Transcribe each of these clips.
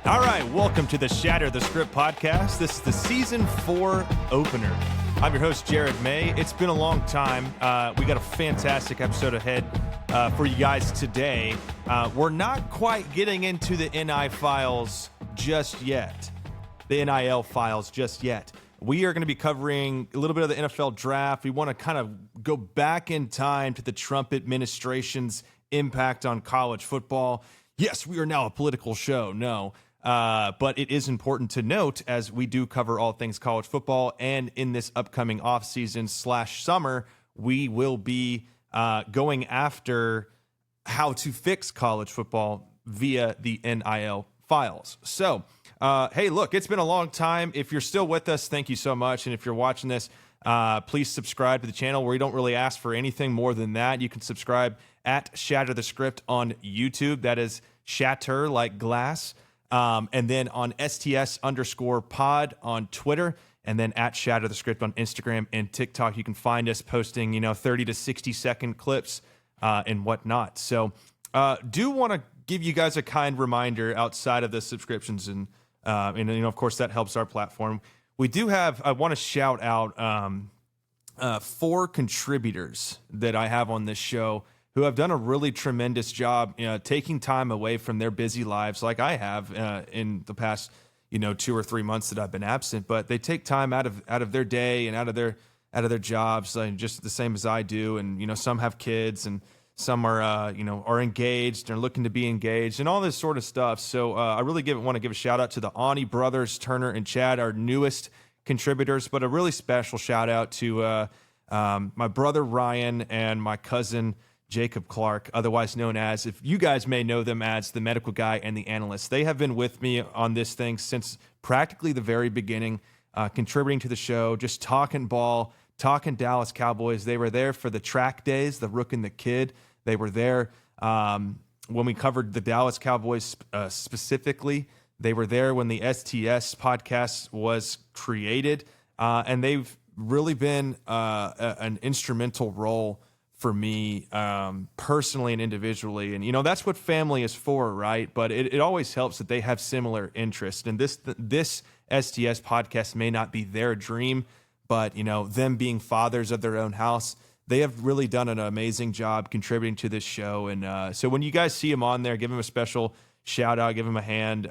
All right, welcome to the Shatter the Script podcast. This is the Season 4 opener. I'm your host, Jared May. It's been a long time. We got a fantastic episode ahead for you guys today. We're not quite getting into the NI files just yet, the NIL files just yet. We are going to be covering a little bit of the NFL draft. We want to kind of go back in time to the Trump administration's impact on college football. Yes, we are now a political show. No. But it is important to note, as we do cover all things college football, and in this upcoming offseason / summer, we will be going after how to fix college football via the NIL files. So, hey, look, it's been a long time. If you're still with us, thank you so much. And if you're watching this, please subscribe to the channel, where we don't really ask for anything more than that. You can subscribe at Shatter the Script on YouTube. That is shatter like glass. And then on STS_pod on Twitter, and then at Shatter the Script on Instagram and TikTok. You can find us posting, 30 to 60 second clips and whatnot. So do want to give you guys a kind reminder outside of the subscriptions, and of course that helps our platform. We do have, I want to shout out 4 contributors that I have on this show who have done a really tremendous job, taking time away from their busy lives, like I have in the past, 2 or 3 months that I've been absent. But they take time out of their day and out of their jobs, just the same as I do. And some have kids, and some are are engaged and looking to be engaged, and all this sort of stuff. So I really want to give a shout out to the Ani brothers, Turner and Chad, our newest contributors, but a really special shout out to my brother Ryan and my cousin Jacob Clark, otherwise known as, if you guys may know them as, the medical guy and the analyst. They have been with me on this thing since practically the very beginning, contributing to the show, just talking ball, talking Dallas Cowboys. They were there for the track days, the Rook and the Kid. They were there when we covered the Dallas Cowboys specifically. They were there when the STS podcast was created, and they've really been an instrumental role for me personally and individually. And that's what family is for, right? But it always helps that they have similar interests. And this STS podcast may not be their dream, but them being fathers of their own house, they have really done an amazing job contributing to this show. And so when you guys see them on there, give them a special shout out, give them a hand.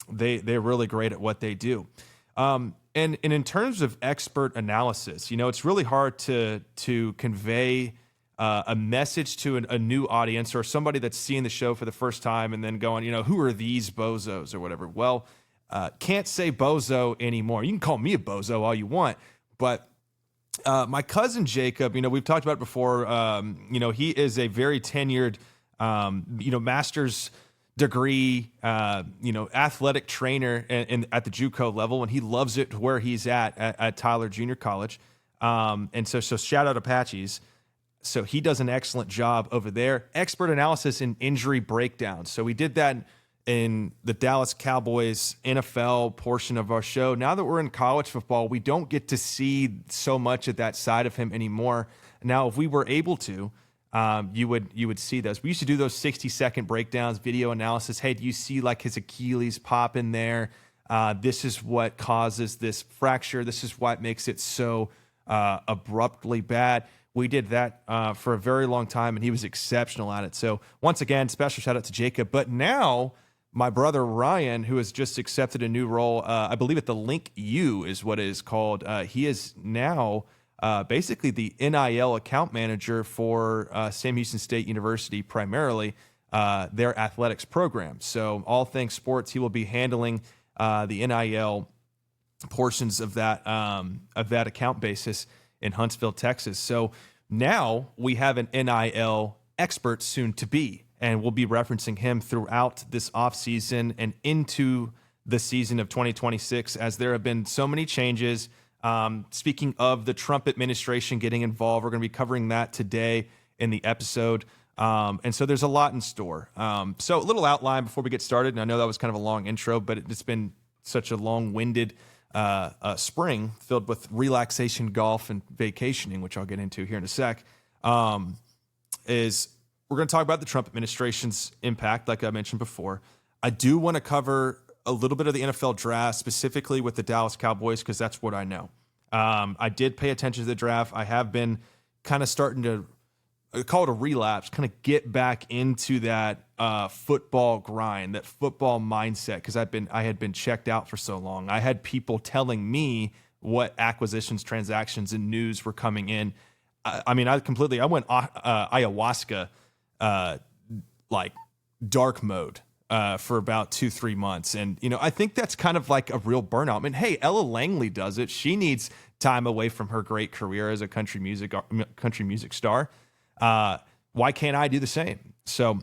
They're really great at what they do. And in terms of expert analysis, it's really hard to convey a message to a new audience, or somebody that's seeing the show for the first time and then going, who are these bozos or whatever. Well, can't say bozo anymore. You can call me a bozo all you want, but my cousin Jacob, we've talked about it before. He is a very tenured, master's degree, athletic trainer at the JUCO level, and he loves it where he's at Tyler Junior College. And so shout out Apaches. So he does an excellent job over there. Expert analysis and injury breakdown. So we did that in the Dallas Cowboys NFL portion of our show. Now that we're in college football, we don't get to see so much of that side of him anymore. Now, if we were able to, you would see those. We used to do those 60-second breakdowns, video analysis. Hey, do you see like his Achilles pop in there? This is what causes this fracture. This is what makes it so abruptly bad. We did that for a very long time, and he was exceptional at it. So once again, special shout out to Jacob. But now my brother Ryan, who has just accepted a new role, I believe at the Link U is what it is called. He is now basically the NIL account manager for Sam Houston State University, primarily their athletics program. So all things sports, he will be handling the NIL portions of that account basis in Huntsville, Texas. So now we have an NIL expert soon to be, and we'll be referencing him throughout this offseason and into the season of 2026, as there have been so many changes. Speaking of the Trump administration getting involved, we're going to be covering that today in the episode. And so there's a lot in store. So a little outline before we get started. And I know that was kind of a long intro, but it's been such a long-winded spring filled with relaxation, golf, and vacationing, which I'll get into here in a sec, is we're going to talk about the Trump administration's impact, like I mentioned before. I do want to cover a little bit of the NFL draft, specifically with the Dallas Cowboys, because that's what I know. I did pay attention to the draft. I have been kind of starting to call it a relapse, kind of get back into that football grind, that football mindset, because I had been checked out for so long. I had people telling me what acquisitions, transactions, and news were coming in. I went ayahuasca like dark mode for about 2-3 months. And, I think that's kind of like a real burnout. I mean, hey, Ella Langley does it. She needs time away from her great career as a country music star. Why can't I do the same? So,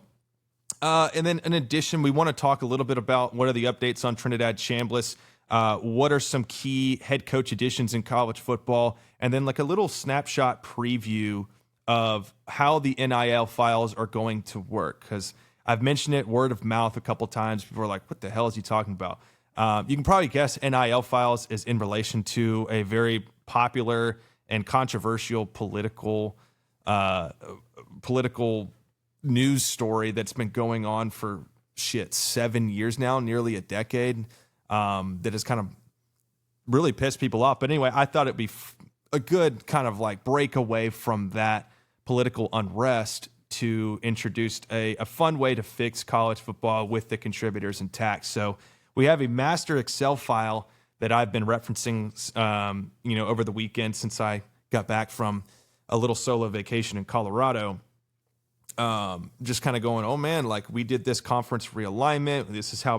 and then in addition, we want to talk a little bit about what are the updates on Trinidad Chambliss. What are some key head coach additions in college football? And then like a little snapshot preview of how the NIL files are going to work. Because I've mentioned it word of mouth a couple times. People are like, what the hell is he talking about? You can probably guess NIL files is in relation to a very popular and controversial political news story that's been going on for 7 years now, nearly a decade, that has kind of really pissed people off. But anyway, I thought it'd be a good kind of like break away from that political unrest to introduce a fun way to fix college football with the contributors intact. So we have a master Excel file that I've been referencing, over the weekend since I got back from a little solo vacation in Colorado. Just kind of going, oh man, like we did this conference realignment. This is how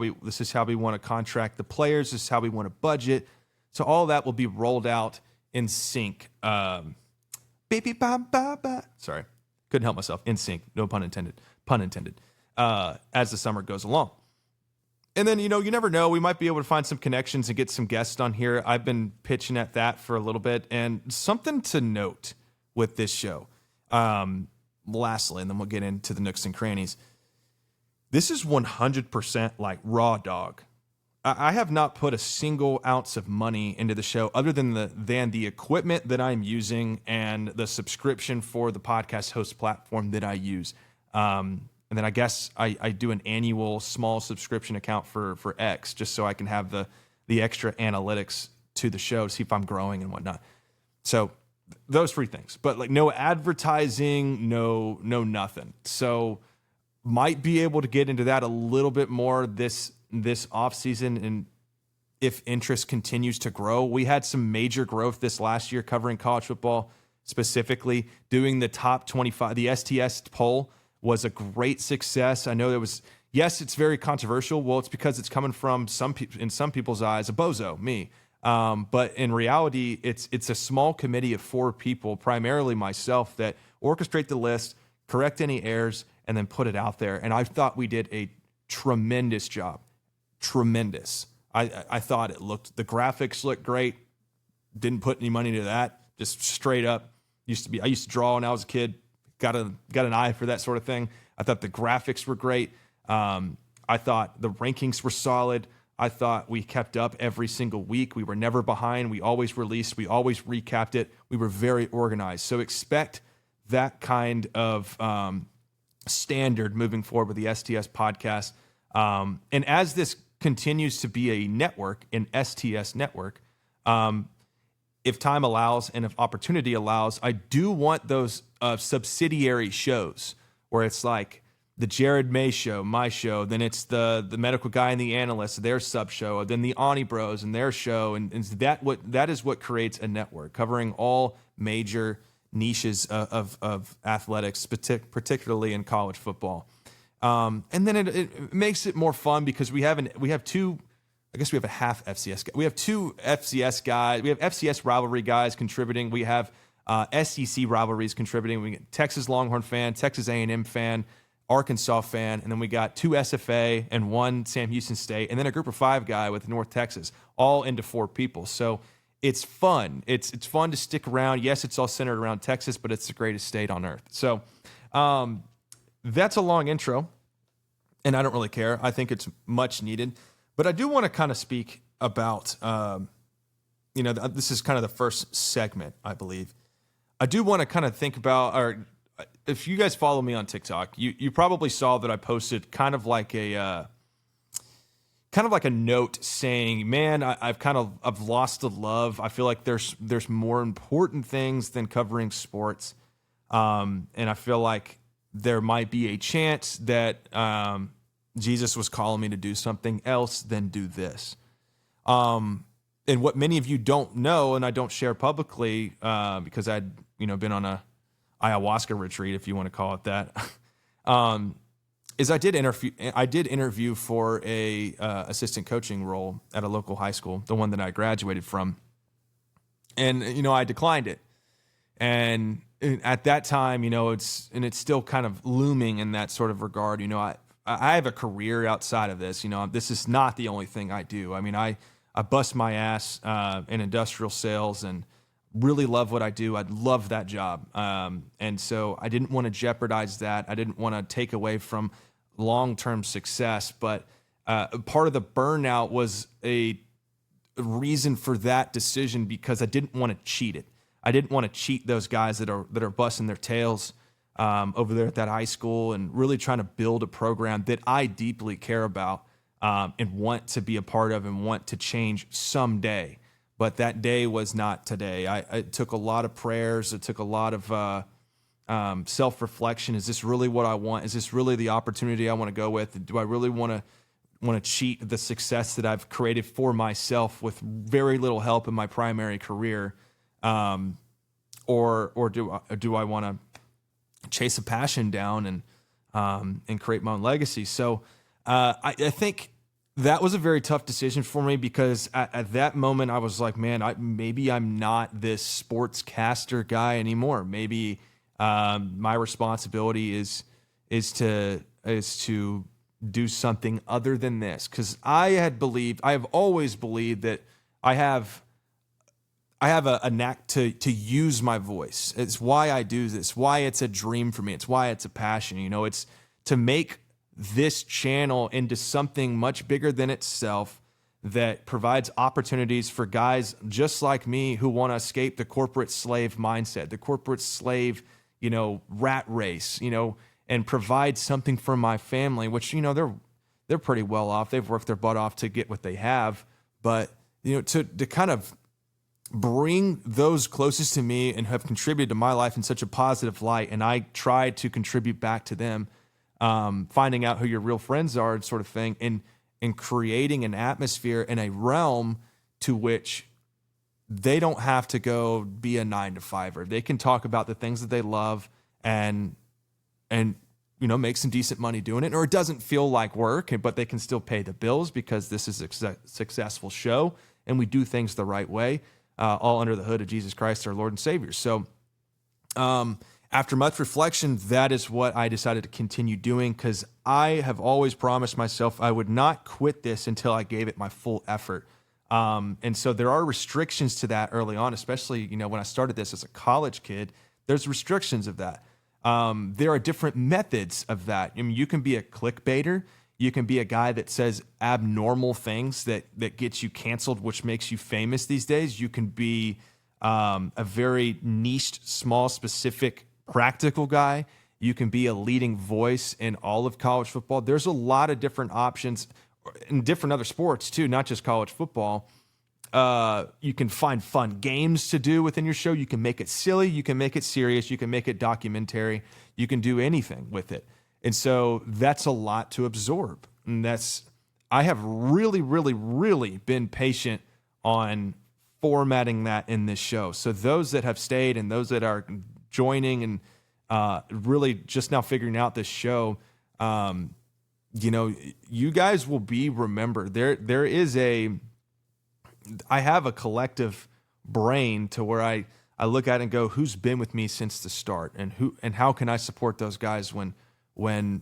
we want to contract the players. This is how we want to budget. So all that will be rolled out in sync. Sorry, couldn't help myself. In sync, no pun intended. As the summer goes along. And then, you never know. We might be able to find some connections and get some guests on here. I've been pitching at that for a little bit. And something to note with this show, lastly, and then we'll get into the nooks and crannies. This is 100% like raw dog. I have not put a single ounce of money into the show other than the equipment that I'm using and the subscription for the podcast host platform that I use. And then I guess I do an annual small subscription account for X just so I can have the extra analytics to the show to see if I'm growing and whatnot. So those 3 things, but like no advertising, no nothing. So might be able to get into that a little bit more this off season, and if interest continues to grow. We had some major growth this last year covering college football, specifically doing the top 25. The STS poll was a great success. I know there was, yes, it's very controversial. Well, it's because it's coming from in some people's eyes, a bozo, me. But in reality, it's a small committee of 4 people, primarily myself, that orchestrate the list, correct any errors, and then put it out there. And I thought we did a tremendous job. Tremendous. I thought the graphics looked great. Didn't put any money into that. Just straight up. I used to draw when I was a kid. Got an eye for that sort of thing. I thought the graphics were great. I thought the rankings were solid. I thought we kept up every single week. We were never behind. We always released. We always recapped it. We were very organized. So expect that kind of standard moving forward with the STS podcast. And as this continues to be a network, an STS network, if time allows and if opportunity allows, I do want those subsidiary shows where it's like the Jared May show, my show, then it's the medical guy and the analyst, their sub show, then the Ani Bros and their show, and that is what creates a network covering all major niches of athletics, particularly in college football. And then it makes it more fun because we have two. I guess we have a half FCS guy. We have 2 FCS guys. We have FCS rivalry guys contributing. We have SEC rivalries contributing. We get Texas Longhorn fan, Texas A&M fan, Arkansas fan, and then we got 2 SFA and 1 Sam Houston State, and then a group of 5 guy with North Texas, all into 4 people. So it's fun. It's fun to stick around. Yes, it's all centered around Texas, but it's the greatest state on earth. So that's a long intro, and I don't really care. I think it's much needed. But I do want to kind of speak about, this is kind of the first segment, I believe. I do want to kind of think about, or if you guys follow me on TikTok, you probably saw that I posted kind of like a kind of like a note saying, man, I've lost the love. I feel like there's more important things than covering sports. And I feel like there might be a chance that Jesus was calling me to do something else than do this. And what many of you don't know, and I don't share publicly, because I'd been on a ayahuasca retreat, if you want to call it that, is I did interview for a assistant coaching role at a local high school, the one that I graduated from, and I declined it. And at that time, it's still kind of looming in that sort of regard. I have a career outside of this. This is not the only thing I do. I mean, I bust my ass in industrial sales and really love what I do. I love that job. And so I didn't want to jeopardize that. I didn't want to take away from long-term success, but part of the burnout was a reason for that decision because I didn't want to cheat it. I didn't want to cheat those guys that are busting their tails over there at that high school and really trying to build a program that I deeply care about and want to be a part of and want to change someday. But that day was not today. It took a lot of prayers. It took a lot of self-reflection. Is this really what I want? Is this really the opportunity I want to go with? Do I really want to cheat the success that I've created for myself with very little help in my primary career? Or do I want to chase a passion down and create my own legacy? So I think that was a very tough decision for me because at that moment I was like, man, maybe I'm not this sportscaster guy anymore. Maybe my responsibility is to do something other than this. Because I have always believed that I have a knack to use my voice. It's why I do this, why it's a dream for me. It's why it's a passion. It's to make this channel into something much bigger than itself that provides opportunities for guys just like me who want to escape the corporate slave mindset, the corporate slave, rat race, and provide something for my family, which, they're pretty well off. They've worked their butt off to get what they have. But, to kind of bring those closest to me and have contributed to my life in such a positive light, and I try to contribute back to them, finding out who your real friends are and sort of thing, and creating an atmosphere in a realm to which they don't have to go be a 9-to-5er. They can talk about the things that they love and make some decent money doing it, or it doesn't feel like work, but they can still pay the bills because this is a successful show and we do things the right way, all under the hood of Jesus Christ, our Lord and Savior. So, after much reflection, that is what I decided to continue doing because I have always promised myself I would not quit this until I gave it my full effort. And so there are restrictions to that early on, especially, when I started this as a college kid, there's restrictions of that. There are different methods of that. I mean, you can be a clickbaiter. You can be a guy that says abnormal things that gets you canceled, which makes you famous these days. You can be a very niched, small, specific, practical guy. You can be a leading voice in all of college football. There's a lot of different options in different other sports too, not just college football. You can find fun games to do within your show. You can make it silly. You can make it serious. You can make it documentary. You can do anything with it. And so that's a lot to absorb. And I have really, really, really been patient on formatting that in this show. So those that have stayed and those that are joining and really just now figuring out this show, you guys will be remembered. There is I have a collective brain to where I look at it and go, who's been with me since the start, and how can I support those guys when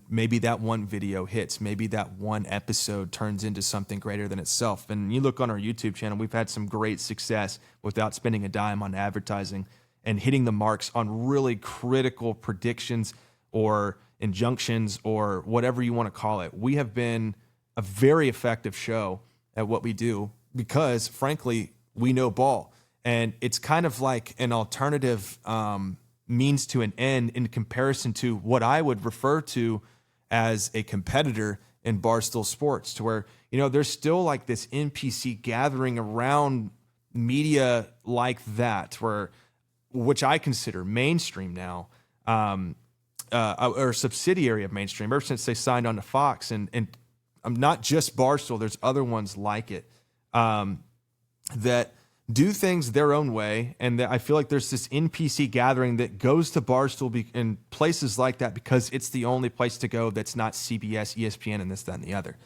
maybe that one video hits, maybe that one episode turns into something greater than itself. And you look on our YouTube channel, we've had some great success without spending a dime on advertising and hitting the marks on really critical predictions or injunctions or whatever you want to call it. We have been a very effective show at what we do because, frankly, we know ball. And it's kind of like an alternative means to an end in comparison to what I would refer to as a competitor in Barstool Sports, to where, there's still like this NPC gathering around media like that, which I consider mainstream now, or subsidiary of mainstream ever since they signed on to Fox, and I'm not just Barstool. There's other ones like it that do things their own way, and that I feel like there's this NPC gathering that goes to Barstool and places like that because it's the only place to go that's not CBS, ESPN, and this, that, and the other.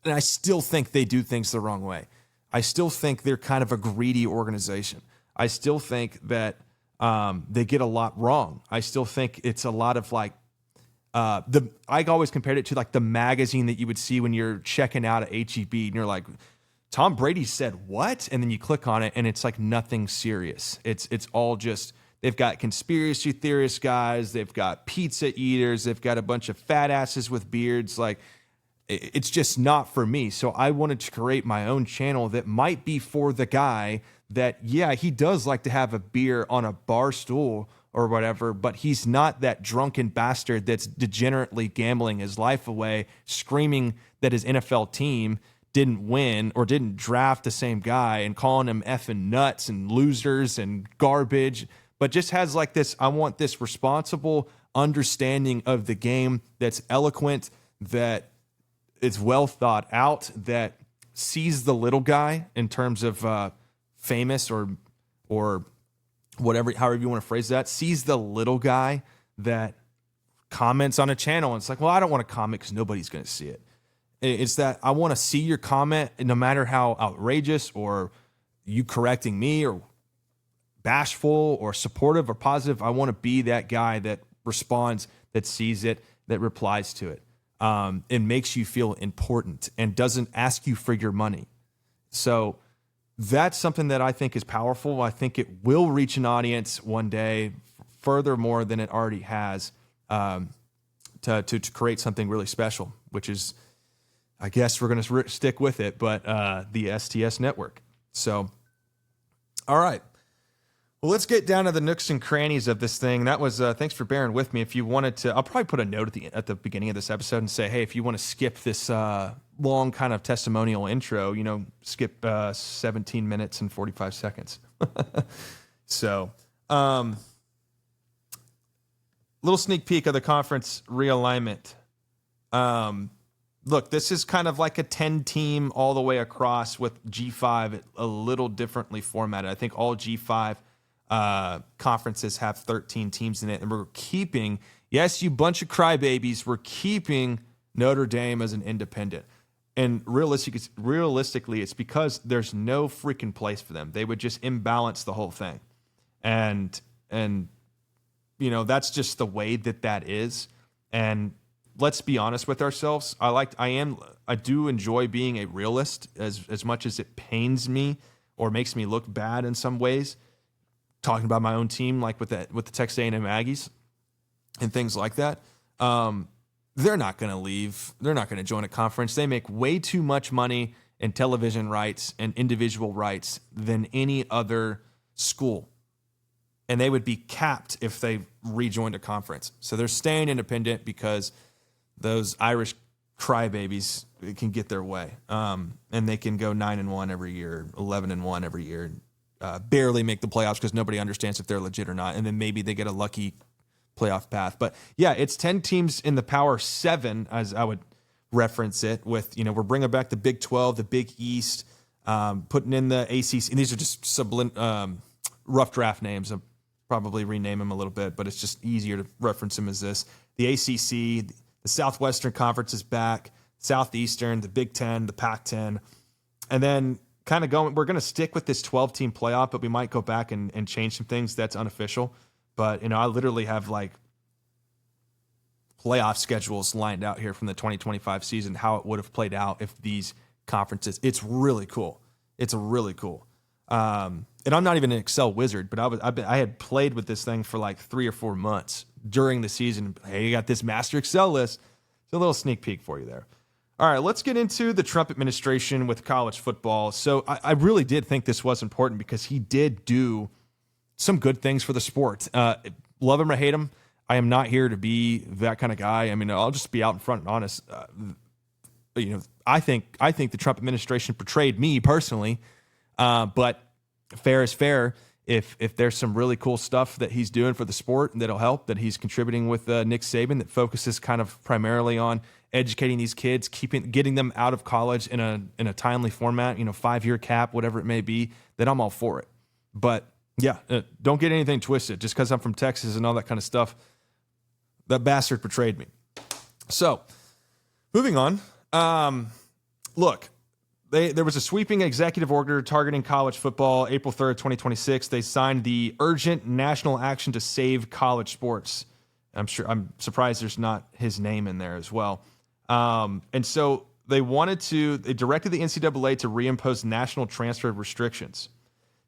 And I still think they do things the wrong way. I still think they're kind of a greedy organization. I still think that they get a lot wrong. I still think it's a lot of like I always compared it to like the magazine that you would see when you're checking out at HEB and you're like, Tom Brady said what? And then you click on it and it's like nothing serious. It's all just, they've got conspiracy theorist guys, they've got pizza eaters, they've got a bunch of fat asses with beards. Like, it's just not for me. So I wanted to create my own channel that might be for the guy that, yeah, he does like to have a beer on a bar stool or whatever, but he's not that drunken bastard that's degenerately gambling his life away, screaming that his NFL team didn't win or didn't draft the same guy and calling him effing nuts and losers and garbage, but just has like this, I want this responsible understanding of the game that's eloquent, that it's well thought out, that sees the little guy in terms of famous or whatever, however you want to phrase that, sees the little guy that comments on a channel. And it's like, well, I don't want to comment because nobody's going to see it. It's that I want to see your comment, no matter how outrageous or you correcting me or bashful or supportive or positive. I want to be that guy that responds, that sees it, that replies to it, and makes you feel important and doesn't ask you for your money. So that's something that I think is powerful. I think it will reach an audience one day, furthermore than it already has, to create something really special, which is, I guess we're going to stick with it, but the STS network. So, all right. Well, let's get down to the nooks and crannies of this thing. That was, thanks for bearing with me. If you wanted to, I'll probably put a note at the beginning of this episode and say, hey, if you want to skip this long kind of testimonial intro, skip 17 minutes and 45 seconds. So, little sneak peek of the conference realignment. Look, this is kind of like a 10-team all the way across with G5 a little differently formatted. I think all G5 conferences have 13 teams in it, and we're keeping, yes, you bunch of crybabies, we're keeping Notre Dame as an independent. And realistically, it's because there's no freaking place for them. They would just imbalance the whole thing. And that's just the way that is. And let's be honest with ourselves. I do enjoy being a realist as much as it pains me or makes me look bad in some ways. Talking about my own team, like with the Texas A&M Aggies and things like that. They're not going to leave. They're not going to join a conference. They make way too much money in television rights and individual rights than any other school. And they would be capped if they rejoined a conference. So they're staying independent because those Irish crybabies can get their way. And they can go 9-1 every year, 11-1 every year, barely make the playoffs because nobody understands if they're legit or not. And then maybe they get a lucky playoff path. But yeah, it's 10 teams in the Power 7, as I would reference it, with, we're bringing back the Big 12, the Big East, putting in the ACC. And these are just rough draft names. I'll probably rename them a little bit, but it's just easier to reference them as this. The ACC, the Southwestern Conference is back, Southeastern, the Big 10, the Pac-10. And then kind of we're going to stick with this 12-team playoff, but we might go back and change some things. That's unofficial. But, I literally have like playoff schedules lined out here from the 2025 season, how it would have played out if these conferences. It's really cool. It's really cool. And I'm not even an Excel wizard, but I had played with this thing for like 3 or 4 months during the season. Hey, you got this master Excel list. It's a little sneak peek for you there. All right, let's get into the Trump administration with college football. So I really did think this was important because he did do some good things for the sport. Love him or hate him, I am not here to be that kind of guy. I mean, I'll just be out in front and honest. I think the Trump administration portrayed me personally, but fair is fair. If there's some really cool stuff that he's doing for the sport that'll help, that he's contributing with Nick Saban, that focuses kind of primarily on educating these kids, getting them out of college in a timely format, 5-year cap, whatever it may be, then I'm all for it. But yeah, don't get anything twisted. Just because I'm from Texas and all that kind of stuff, that bastard betrayed me. So, moving on. Look, there was a sweeping executive order targeting college football, April 3rd, 2026. They signed the Urgent National Action to Save College Sports. I'm surprised there's not his name in there as well. And so they directed the NCAA to reimpose national transfer restrictions.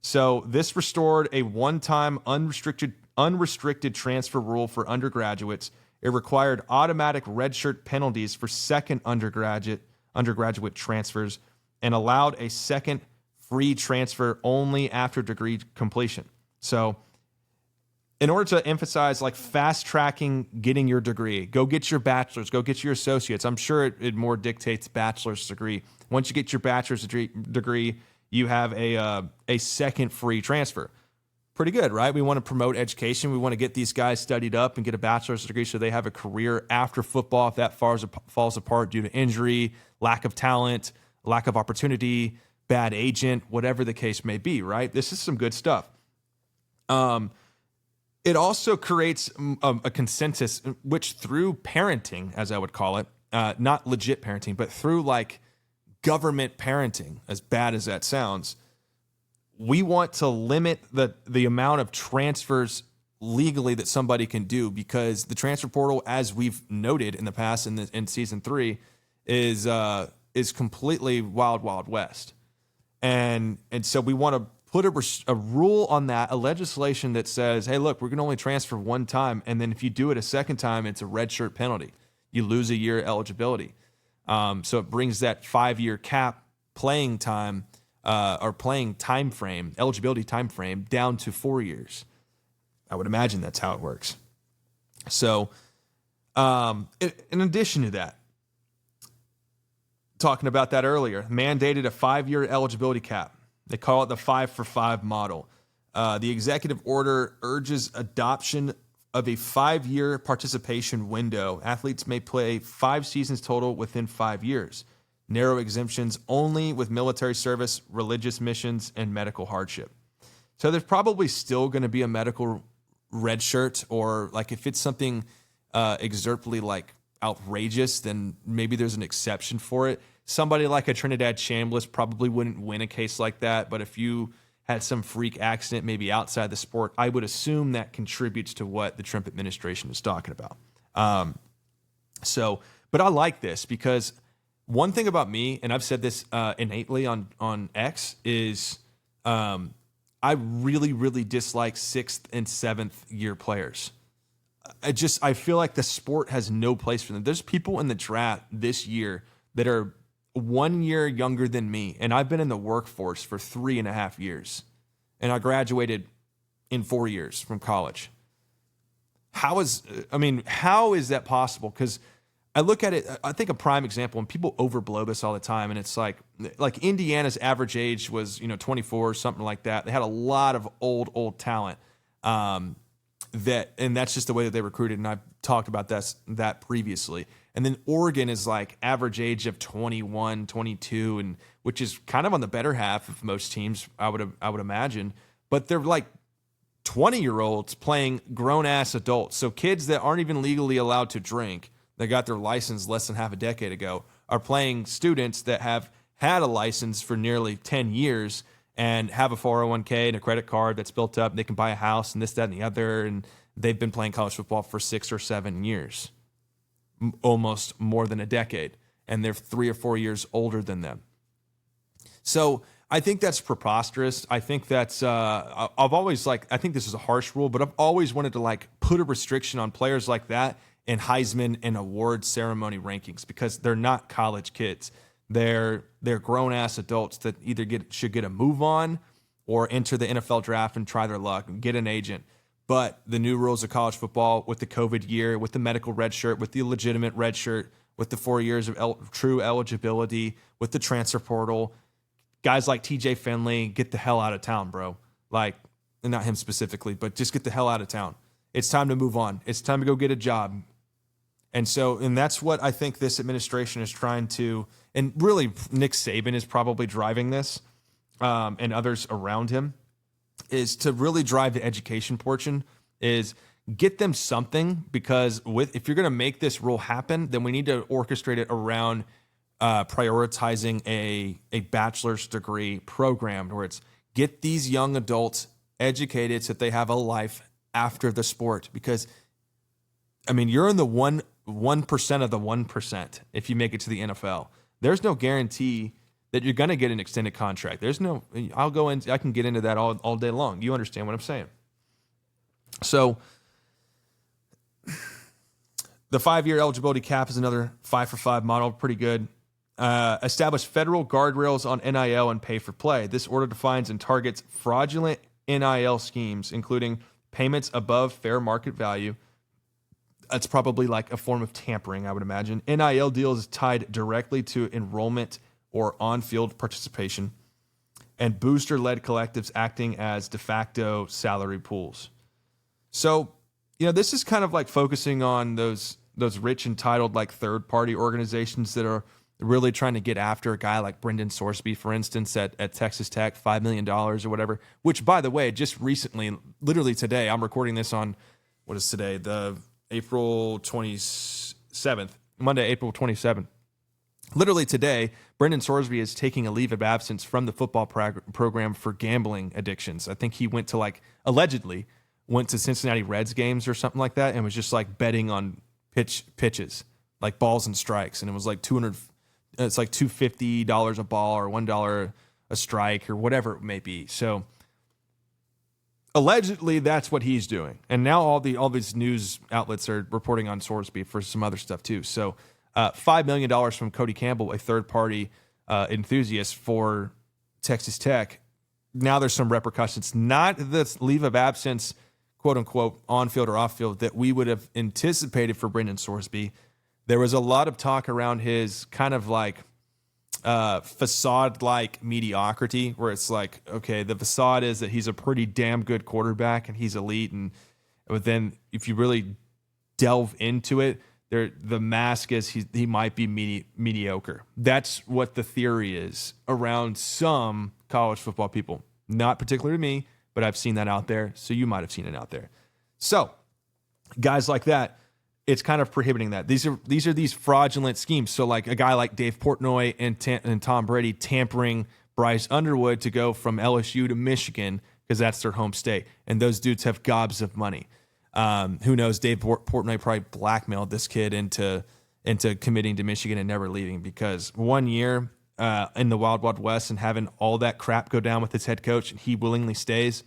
So this restored a one-time unrestricted transfer rule for undergraduates. It required automatic redshirt penalties for second undergraduate transfers and allowed a second free transfer only after degree completion. So in order to emphasize fast tracking getting your degree, go get your bachelor's, go get your associates. I'm sure it more dictates bachelor's degree. Once you get your bachelor's degree, you have a second free transfer. Pretty good, right? We want to promote education. We want to get these guys studied up and get a bachelor's degree so they have a career after football if that falls apart due to injury, lack of talent, lack of opportunity, bad agent, whatever the case may be, right? This is some good stuff. It also creates a consensus, which through parenting, as I would call it, not legit parenting, but through government parenting, as bad as that sounds, we want to limit the amount of transfers legally that somebody can do, because the transfer portal, as we've noted in the past in season 3, is completely wild, wild west. And so we want to put a rule on that, a legislation that says, hey, look, we're going to only transfer one time. And then if you do it a second time, it's a redshirt penalty. You lose a year eligibility. So it brings that 5-year cap playing time or playing time frame, eligibility time frame, down to 4 years. I would imagine that's how it works. So in addition to that, talking about that earlier, mandated a 5-year eligibility cap. They call it the 5-for-5 model. The executive order urges adoption of a 5-year participation window. Athletes may play 5 seasons total within 5 years. Narrow exemptions only with military service, religious missions, and medical hardship. So there's probably still going to be a medical red shirt, or if it's something exerply outrageous, then maybe there's an exception for it. Somebody like a Trinidad Chambliss probably wouldn't win a case like that, but if you had some freak accident maybe outside the sport, I would assume that contributes to what the Trump administration is talking about. But I like this because one thing about me, and I've said this innately on X, is I really, really dislike 6th and 7th year players. I feel like the sport has no place for them. There's people in the draft this year that are 1 year younger than me, and I've been in the workforce for 3.5 years, and I graduated in 4 years from college. How is that possible? Because I look at it, I think a prime example, and people overblow this all the time, and it's like Indiana's average age was 24 or something like that. They had a lot of old talent. And that's just the way that they recruited, and I've talked about that previously. And then Oregon is average age of 21, 22, and which is kind of on the better half of most teams, I would imagine. But they're 20-year-olds playing grown-ass adults. So kids that aren't even legally allowed to drink, that got their license less than half a decade ago, are playing students that have had a license for nearly 10 years and have a 401k and a credit card that's built up, and they can buy a house and this, that, and the other, and they've been playing college football for 6 or 7 years, almost more than a decade, and they're 3 or 4 years older than them. So I think that's preposterous. I think that's I've always I think this is a harsh rule, but I've always wanted to put a restriction on players like that in Heisman and award ceremony rankings, because they're not college kids. They're grown-ass adults that either should get a move on or enter the NFL draft and try their luck and get an agent. But the new rules of college football with the COVID year, with the medical red shirt, with the legitimate red shirt, with the 4 years of true eligibility, with the transfer portal. Guys like TJ Finley, get the hell out of town, bro. Like, and not him specifically, but just get the hell out of town. It's time to move on. It's time to go get a job. And that's what I think this administration is trying to, and really Nick Saban is probably driving this, and others around him, is to really drive the education portion, is get them something, because if you're going to make this rule happen, then we need to orchestrate it around prioritizing a bachelor's degree program where it's get these young adults educated so that they have a life after the sport. Because, I mean, you're in the 1% of the 1% if you make it to the NFL. There's no guarantee that you're going to get an extended contract. I can get into that all day long. You understand what I'm saying? So the 5-year eligibility cap is another 5-for-5 model, pretty good. Establish federal guardrails on NIL and pay for play. This order defines and targets fraudulent NIL schemes, including payments above fair market value. That's probably like a form of tampering, I would imagine. NIL deals tied directly to enrollment or on-field participation, and booster-led collectives acting as de facto salary pools. So, this is kind of like focusing on those rich, entitled, like third-party organizations that are really trying to get after a guy like Brendan Sorsby, for instance, at Texas Tech, $5 million or whatever, which, by the way, just recently, literally today, I'm recording this on, what is today? The April 27th, Monday, April 27th. Literally today, Brendan Sorsby is taking a leave of absence from the football program for gambling addictions. I think he allegedly went to Cincinnati Reds games or something like that and was just like betting on pitches, like balls and strikes. And it was like $250 a ball or $1 a strike or whatever it may be. So allegedly that's what he's doing. And now all these news outlets are reporting on Sorsby for some other stuff too. So $5 million from Cody Campbell, a third-party enthusiast for Texas Tech. Now there's some repercussions. Not the leave of absence, quote-unquote, on-field or off-field that we would have anticipated for Brendan Sorsby. There was a lot of talk around his kind of like facade-like mediocrity, where it's like, okay, the facade is that he's a pretty damn good quarterback and he's elite, but then if you really delve into it, the mask is he might be mediocre. That's what the theory is around some college football people. Not particularly me, but I've seen that out there, so you might have seen it out there. So guys like that, it's kind of prohibiting that. These are these fraudulent schemes. So like a guy like Dave Portnoy and Tom Brady tampering Bryce Underwood to go from LSU to Michigan because that's their home state, and those dudes have gobs of money. Who knows? Dave Portnoy probably blackmailed this kid into committing to Michigan and never leaving, because 1 year in the Wild Wild West and having all that crap go down with his head coach and he willingly stays,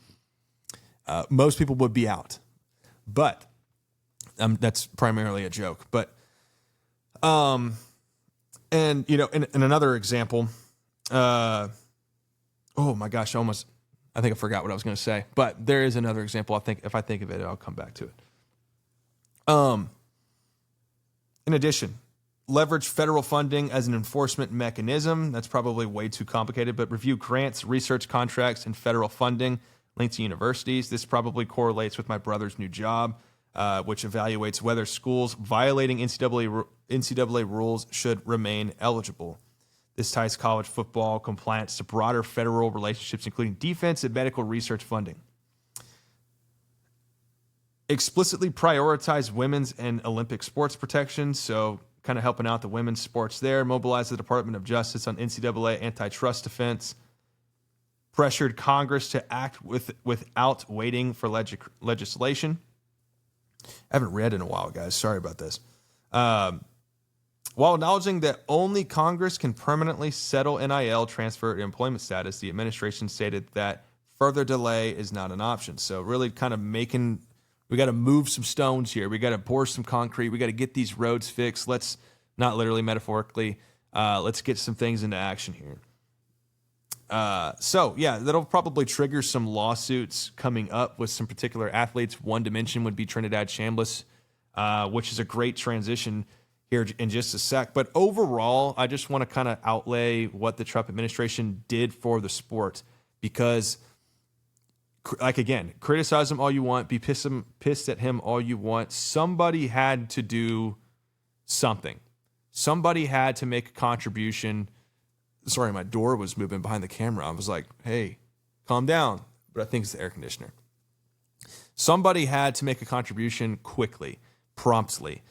most people would be out. But that's primarily a joke. But and in another example, oh my gosh, I think I forgot what I was going to say, but there is another example. I think if I think of it, I'll come back to it. In addition, leverage federal funding as an enforcement mechanism. That's probably way too complicated, but review grants, research contracts, and federal funding linked to universities. This probably correlates with my brother's new job, which evaluates whether schools violating NCAA rules should remain eligible. This ties college football compliance to broader federal relationships, including defense and medical research funding. Explicitly prioritize women's and Olympic sports protection, so kind of helping out the women's sports there. Mobilize the Department of Justice on NCAA antitrust defense. Pressured Congress to act without waiting for legislation. I haven't read in a while, guys. Sorry about this. While acknowledging that only Congress can permanently settle NIL transfer to employment status, the administration stated that further delay is not an option. So really kind of we got to move some stones here. We got to pour some concrete. We got to get these roads fixed. Let's, not literally, metaphorically, let's get some things into action here. So yeah, that'll probably trigger some lawsuits coming up with some particular athletes. One dimension would be Trinidad Chambliss, which is a great transition. here in just a sec. But overall, I just want to kind of outlay what the Trump administration did for the sport, because, like, again, criticize him all you want, be pissed at him all you want. Somebody had to do something. Somebody had to make a contribution. Sorry, my door was moving behind the camera. I was like, hey, calm down. But I think it's the air conditioner. Somebody had to make a contribution quickly, promptly,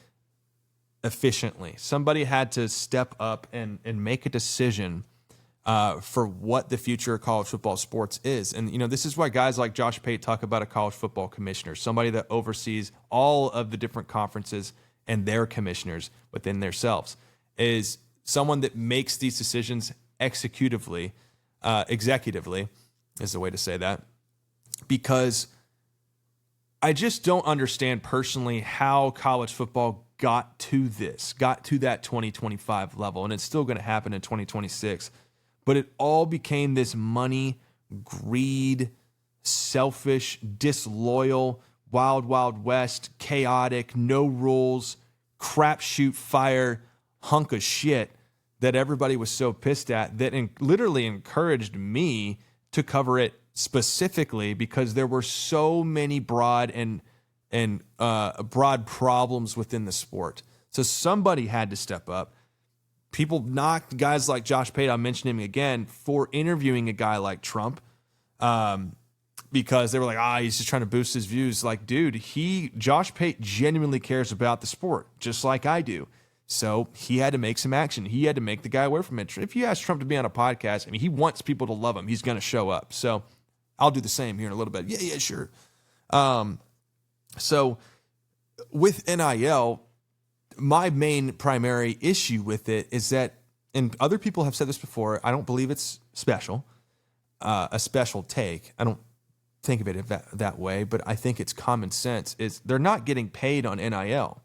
efficiently. Somebody had to step up and make a decision for what the future of college football sports is. And, this is why guys like Josh Pate talk about a college football commissioner, somebody that oversees all of the different conferences and their commissioners within themselves, is someone that makes these decisions executively, executively is the way to say that, because I just don't understand personally how college football got to that 2025 level, and it's still going to happen in 2026. But it all became this money, greed, selfish, disloyal, wild, wild west, chaotic, no rules, crapshoot fire, hunk of shit that everybody was so pissed at that literally encouraged me to cover it specifically, because there were so many broad problems within the sport. So somebody had to step up. People knocked guys like Josh Pate, I'll mention him again, for interviewing a guy like Trump, because they were like, he's just trying to boost his views. Like, dude, Josh Pate genuinely cares about the sport, just like I do. So he had to make some action. He had to make the guy away from it. If you ask Trump to be on a podcast, I mean, he wants people to love him. He's going to show up. So I'll do the same here in a little bit. Yeah, sure. So with NIL, my main primary issue with it is that, and other people have said this before, I don't believe it's special, a special take. I don't think of it that way, but I think it's common sense, is they're not getting paid on NIL.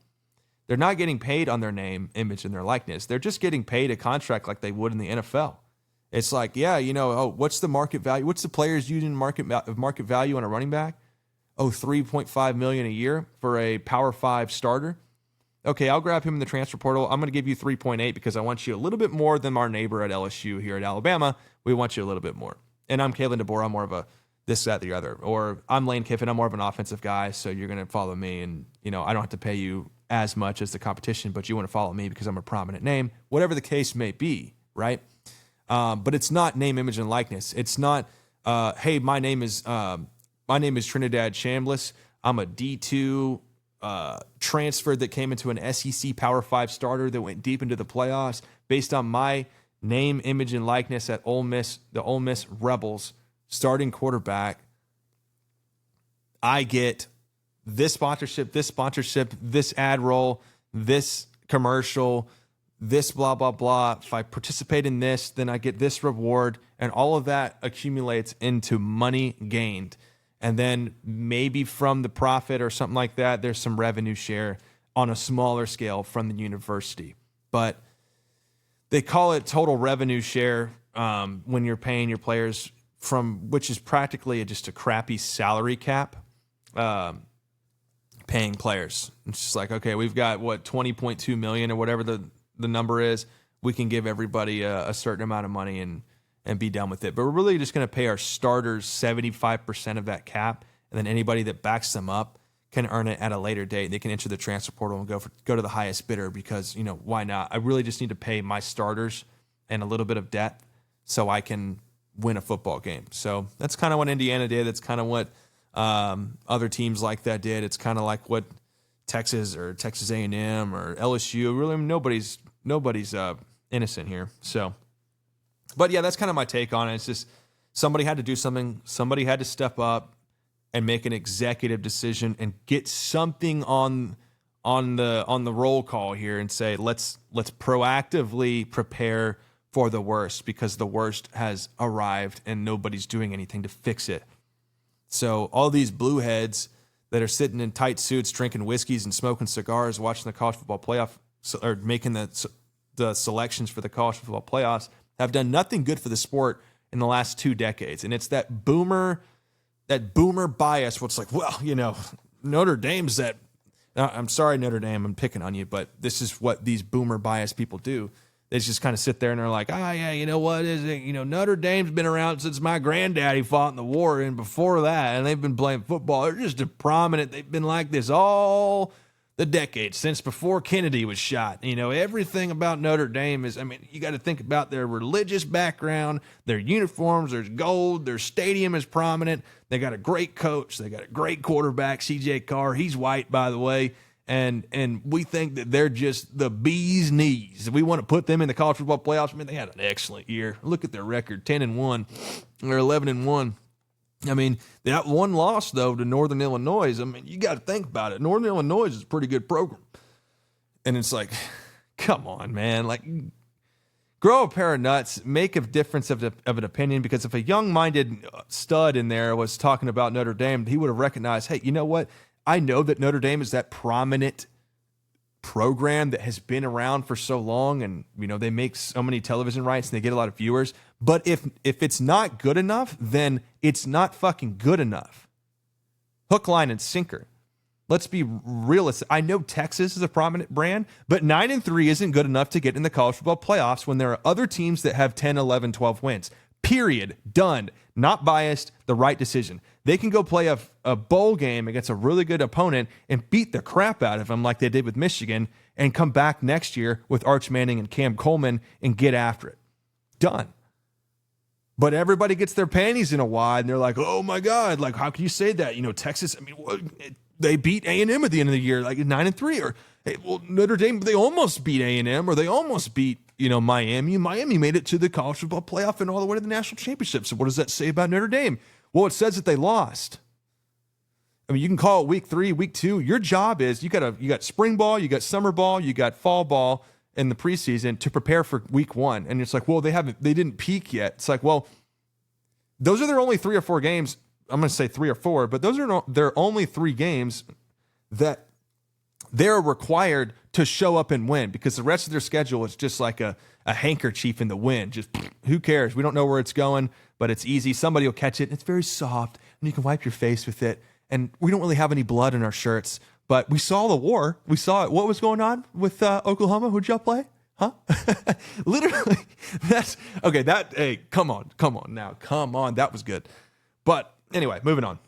They're not getting paid on their name, image, and their likeness. They're just getting paid a contract like they would in the NFL. It's like, what's the market value? What's the players using market value on a running back? $3.5 million a year for a Power 5 starter. Okay, I'll grab him in the transfer portal. I'm going to give you 3.8 because I want you a little bit more than our neighbor at LSU here at Alabama. We want you a little bit more. And I'm Kalen DeBoer. I'm more of a this, that, the other. Or I'm Lane Kiffin. I'm more of an offensive guy, so you're going to follow me. And, I don't have to pay you as much as the competition, but you want to follow me because I'm a prominent name. Whatever the case may be, right? But it's not name, image, and likeness. It's not, hey, my name is Trinidad Chambliss. I'm a D2 transfer that came into an SEC Power 5 starter that went deep into the playoffs based on my name, image, and likeness at Ole Miss, the Ole Miss Rebels, starting quarterback. I get this sponsorship, this ad roll, this commercial, this blah, blah, blah. If I participate in this, then I get this reward, and all of that accumulates into money gained. And then maybe from the profit or something like that, there's some revenue share on a smaller scale from the university. But they call it total revenue share when you're paying your players which is practically just a crappy salary cap, paying players. It's just like, okay, we've got, $20.2 million or whatever the number is. We can give everybody a certain amount of money and be done with it. But we're really just going to pay our starters 75% of that cap, and then anybody that backs them up can earn it at a later date. They can enter the transfer portal and go to the highest bidder because, why not? I really just need to pay my starters and a little bit of debt so I can win a football game. So that's kind of what Indiana did. That's kind of what other teams like that did. It's kind of like what Texas or Texas A&M or LSU, really nobody's innocent here. So, but yeah, that's kind of my take on it. It's just somebody had to do something. Somebody had to step up and make an executive decision and get something on the roll call here and say, let's proactively prepare for the worst, because the worst has arrived and nobody's doing anything to fix it. So all these blue heads that are sitting in tight suits, drinking whiskeys and smoking cigars, watching the college football playoff, or making the selections for the college football playoffs, have done nothing good for the sport in the last 2 decades. And it's that boomer bias, what's like, well, Notre Dame's that Now, I'm sorry, Notre Dame, I'm picking on you, but this is what these boomer bias people do. They just kind of sit there and they're like, yeah, you know what is it? You know, Notre Dame's been around since my granddaddy fought in the war and before that, and they've been playing football. They're just a prominent. They've been like this all the decades since before Kennedy was shot. You know, everything about Notre Dame is, I mean, you got to think about their religious background, their uniforms, there's gold, their stadium is prominent. They got a great coach. They got a great quarterback, C.J. Carr. He's white, by the way. And we think that they're just the bee's knees. We want to put them in the college football playoffs. I mean, they had an excellent year. Look at their record, 10-1 or 11-1. I mean, that one loss, though, to Northern Illinois, I mean, you got to think about it. Northern Illinois is a pretty good program. And it's like, come on, man. Like, grow a pair of nuts, make a difference of an opinion, because if a young-minded stud in there was talking about Notre Dame, he would have recognized, hey, you know what? I know that Notre Dame is that prominent program that has been around for so long, and you know they make so many television rights and they get a lot of viewers. But if it's not good enough, then it's not fucking good enough. Hook, line, and sinker. Let's be realistic. I know Texas is a prominent brand, but 9-3 isn't good enough to get in the college football playoffs when there are other teams that have 10, 11, 12 wins. Period. Done. Not biased. The right decision. They can go play a bowl game against a really good opponent and beat the crap out of them like they did with Michigan and come back next year with Arch Manning and Cam Coleman and get after it. Done. But everybody gets their panties in a wad and they're like, oh my God, like how can you say that? You know, Texas, I mean, they beat A&M at the end of the year, like 9-3, or hey, well, Notre Dame, they almost beat A&M, or they almost beat, you know, Miami. Miami made it to the college football playoff and all the way to the national championship. So what does that say about Notre Dame? Well, it says that they lost. I mean, you can call it week 3, week 2. Your job is you got spring ball, you got summer ball, you got fall ball in the preseason to prepare for week 1. And it's like, well, they didn't peak yet. It's like, well, those are their only 3 or 4 games. I'm going to say 3 or 4, but those are their only 3 games that they're required to show up and win, because the rest of their schedule is just like a handkerchief in the wind. Just who cares? We don't know where it's going, but it's easy. Somebody will catch it. It's very soft, and you can wipe your face with it. And we don't really have any blood in our shirts, but we saw the war. We saw it. What was going on with Oklahoma? Who'd y'all play? Huh? Literally, that's okay. Hey, come on now. Come on. That was good. But anyway, moving on.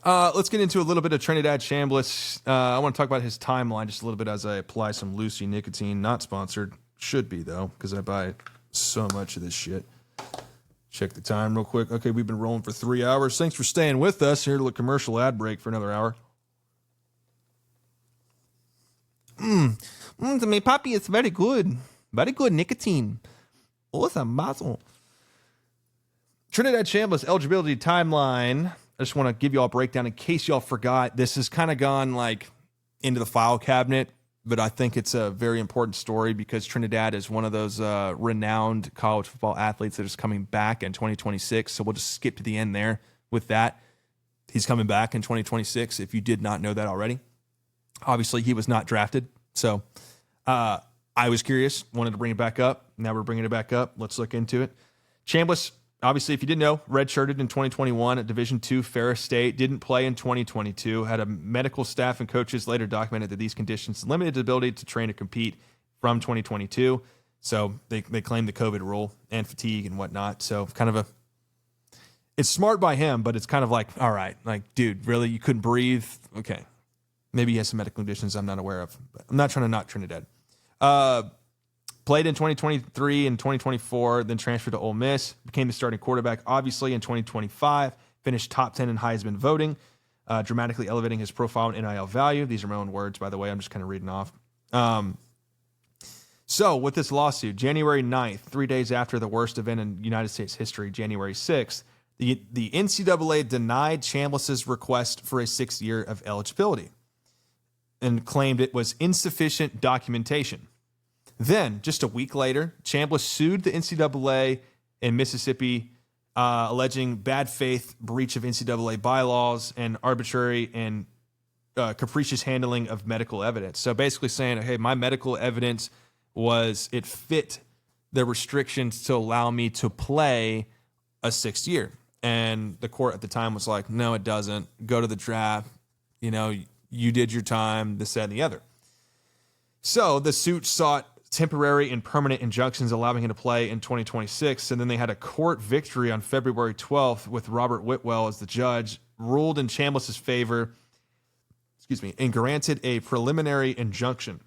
Let's get into a little bit of Trinidad Chambliss. I want to talk about his timeline just a little bit as I apply some Lucy nicotine. Not sponsored. Should be, though, because I buy so much of this shit. Check the time real quick. Okay, we've been rolling for 3 hours. Thanks for staying with us. Here to a commercial ad break for another hour. To me, Papi, it's very good. Very good nicotine. Awesome muscle. Trinidad Chambliss eligibility timeline. I just want to give you all a breakdown in case y'all forgot. This has kind of gone like into the file cabinet, but I think it's a very important story because Trinidad is one of those renowned college football athletes that is coming back in 2026. So we'll just skip to the end there with that. He's coming back in 2026, if you did not know that already. Obviously, he was not drafted. So I was curious, wanted to bring it back up. Now we're bringing it back up. Let's look into it. Chambliss, obviously, if you didn't know, redshirted in 2021 at Division II Ferris State, didn't play in 2022, had a medical staff and coaches later documented that these conditions limited his ability to train and compete from 2022. So they claimed the COVID rule and fatigue and whatnot. So kind of it's smart by him, but it's kind of like, all right, like, dude, really, you couldn't breathe? Okay. Maybe he has some medical conditions I'm not aware of, but I'm not trying to knock Trinidad. Played in 2023 and 2024, then transferred to Ole Miss, became the starting quarterback, obviously, in 2025, finished top 10 in Heisman voting, dramatically elevating his profile and NIL value. These are my own words, by the way. I'm just kind of reading off. So with this lawsuit, January 9th, 3 days after the worst event in United States history, January 6th, the NCAA denied Chambliss's request for a 6th year of eligibility and claimed it was insufficient documentation. Then, just a week later, Chambliss sued the NCAA in Mississippi, alleging bad faith, breach of NCAA bylaws, and arbitrary and capricious handling of medical evidence. So basically saying, hey, my medical evidence it fit the restrictions to allow me to play a 6th year. And the court at the time was like, no, it doesn't. Go to the draft. You know, you did your time, this, that, and the other. So the suit sought temporary and permanent injunctions allowing him to play in 2026. And then they had a court victory on February 12th with Robert Whitwell as the judge, ruled in Chambliss's favor, and granted a preliminary injunction.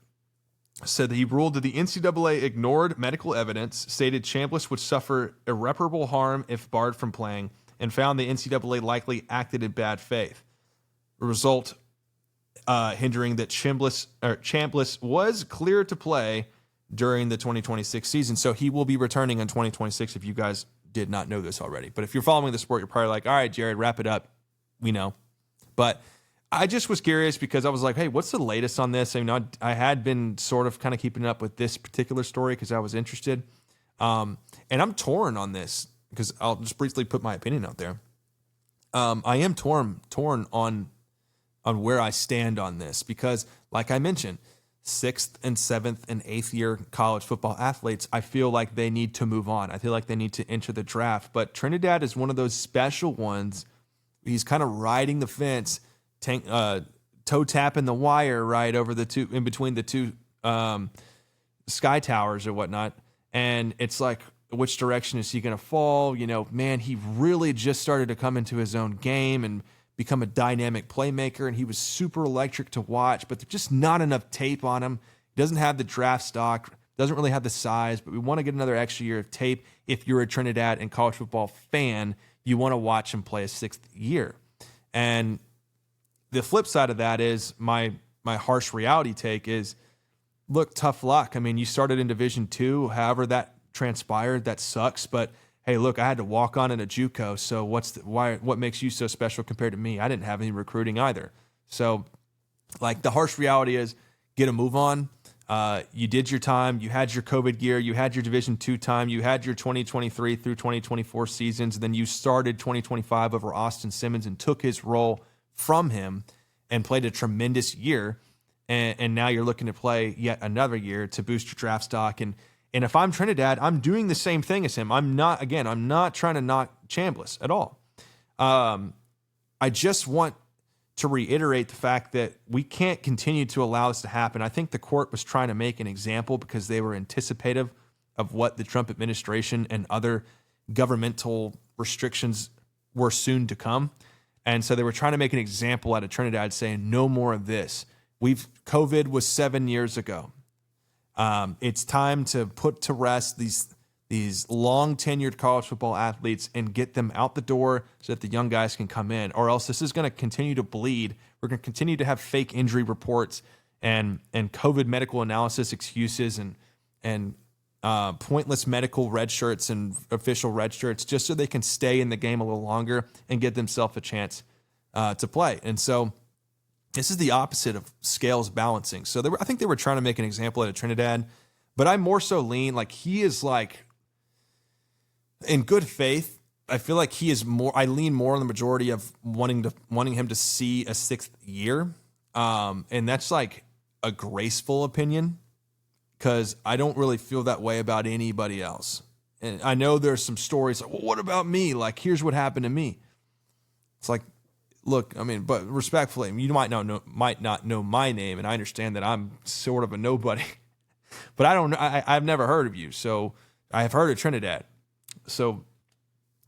Said that he ruled that the NCAA ignored medical evidence, stated Chambliss would suffer irreparable harm if barred from playing, and found the NCAA likely acted in bad faith. The result hindering that Chambliss was cleared to play during the 2026 season. So he will be returning in 2026 if you guys did not know this already. But if you're following the sport, you're probably like, all right, Jared, wrap it up. We know. But I just was curious because I was like, hey, what's the latest on this? I mean, I had been sort of kind of keeping up with this particular story because I was interested. And I'm torn on this because I'll just briefly put my opinion out there. I am torn on where I stand on this because, like I mentioned, 6th and 7th and 8th year college football athletes, I feel like they need to move on. I feel like they need to enter the draft. But Trinidad is one of those special ones. He's kind of riding the fence, toe tapping the wire right over the two, in between the two sky towers or whatnot. And it's like, which direction is he going to fall? You know, man, he really just started to come into his own game and become a dynamic playmaker, and he was super electric to watch, but there's just not enough tape on him. He doesn't have the draft stock, doesn't really have the size, but we want to get another extra year of tape. If you're a Trinidad and college football fan, you want to watch him play a 6th year. And the flip side of that is my harsh reality take is, look, tough luck. I mean, you started in Division II, however that transpired, that sucks, but hey, look, I had to walk on in a JUCO, so what makes you so special compared to me? I didn't have any recruiting either. So, like, the harsh reality is, get a move on. You did your time. You had your COVID year. You had your Division II time. You had your 2023 through 2024 seasons. And then you started 2025 over Austin Simmons and took his role from him and played a tremendous year. And now you're looking to play yet another year to boost your draft stock. And if I'm Trinidad, I'm doing the same thing as him. I'm not trying to knock Chambliss at all. I just want to reiterate the fact that we can't continue to allow this to happen. I think the court was trying to make an example because they were anticipative of what the Trump administration and other governmental restrictions were soon to come. And so they were trying to make an example out of Trinidad, saying no more of this. COVID was 7 years ago. It's time to put to rest these long tenured college football athletes and get them out the door so that the young guys can come in, or else this is going to continue to bleed. We're going to continue to have fake injury reports and COVID medical analysis excuses and pointless medical red shirts and official red shirts just so they can stay in the game a little longer and give themselves a chance to play. And so this is the opposite of scales balancing. So I think they were trying to make an example out of Trinidad, but I more so lean like he is like in good faith. I feel like he is more. I lean more on the majority of wanting him to see a 6th year, and that's like a graceful opinion because I don't really feel that way about anybody else. And I know there's some stories like, well, what about me? Like, here's what happened to me. It's like, look, I mean, but respectfully, you might not know my name, and I understand that I'm sort of a nobody, but I don't know. I've never heard of you, so I have heard of Trinidad. So,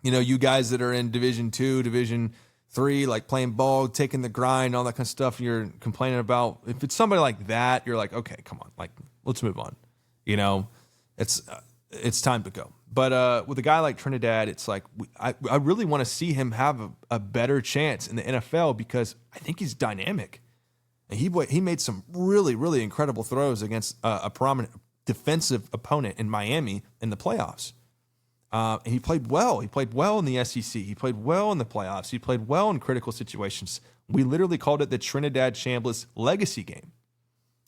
you know, you guys that are in Division II, Division III, like playing ball, taking the grind, all that kind of stuff, you're complaining about. If it's somebody like that, you're like, okay, come on, like let's move on. You know, it's time to go. But with a guy like Trinidad, it's like I really want to see him have a better chance in the NFL because I think he's dynamic. And he made some really, really incredible throws against a prominent defensive opponent in Miami in the playoffs. And he played well. He played well in the SEC. He played well in the playoffs. He played well in critical situations. We literally called it the Trinidad Chambliss legacy game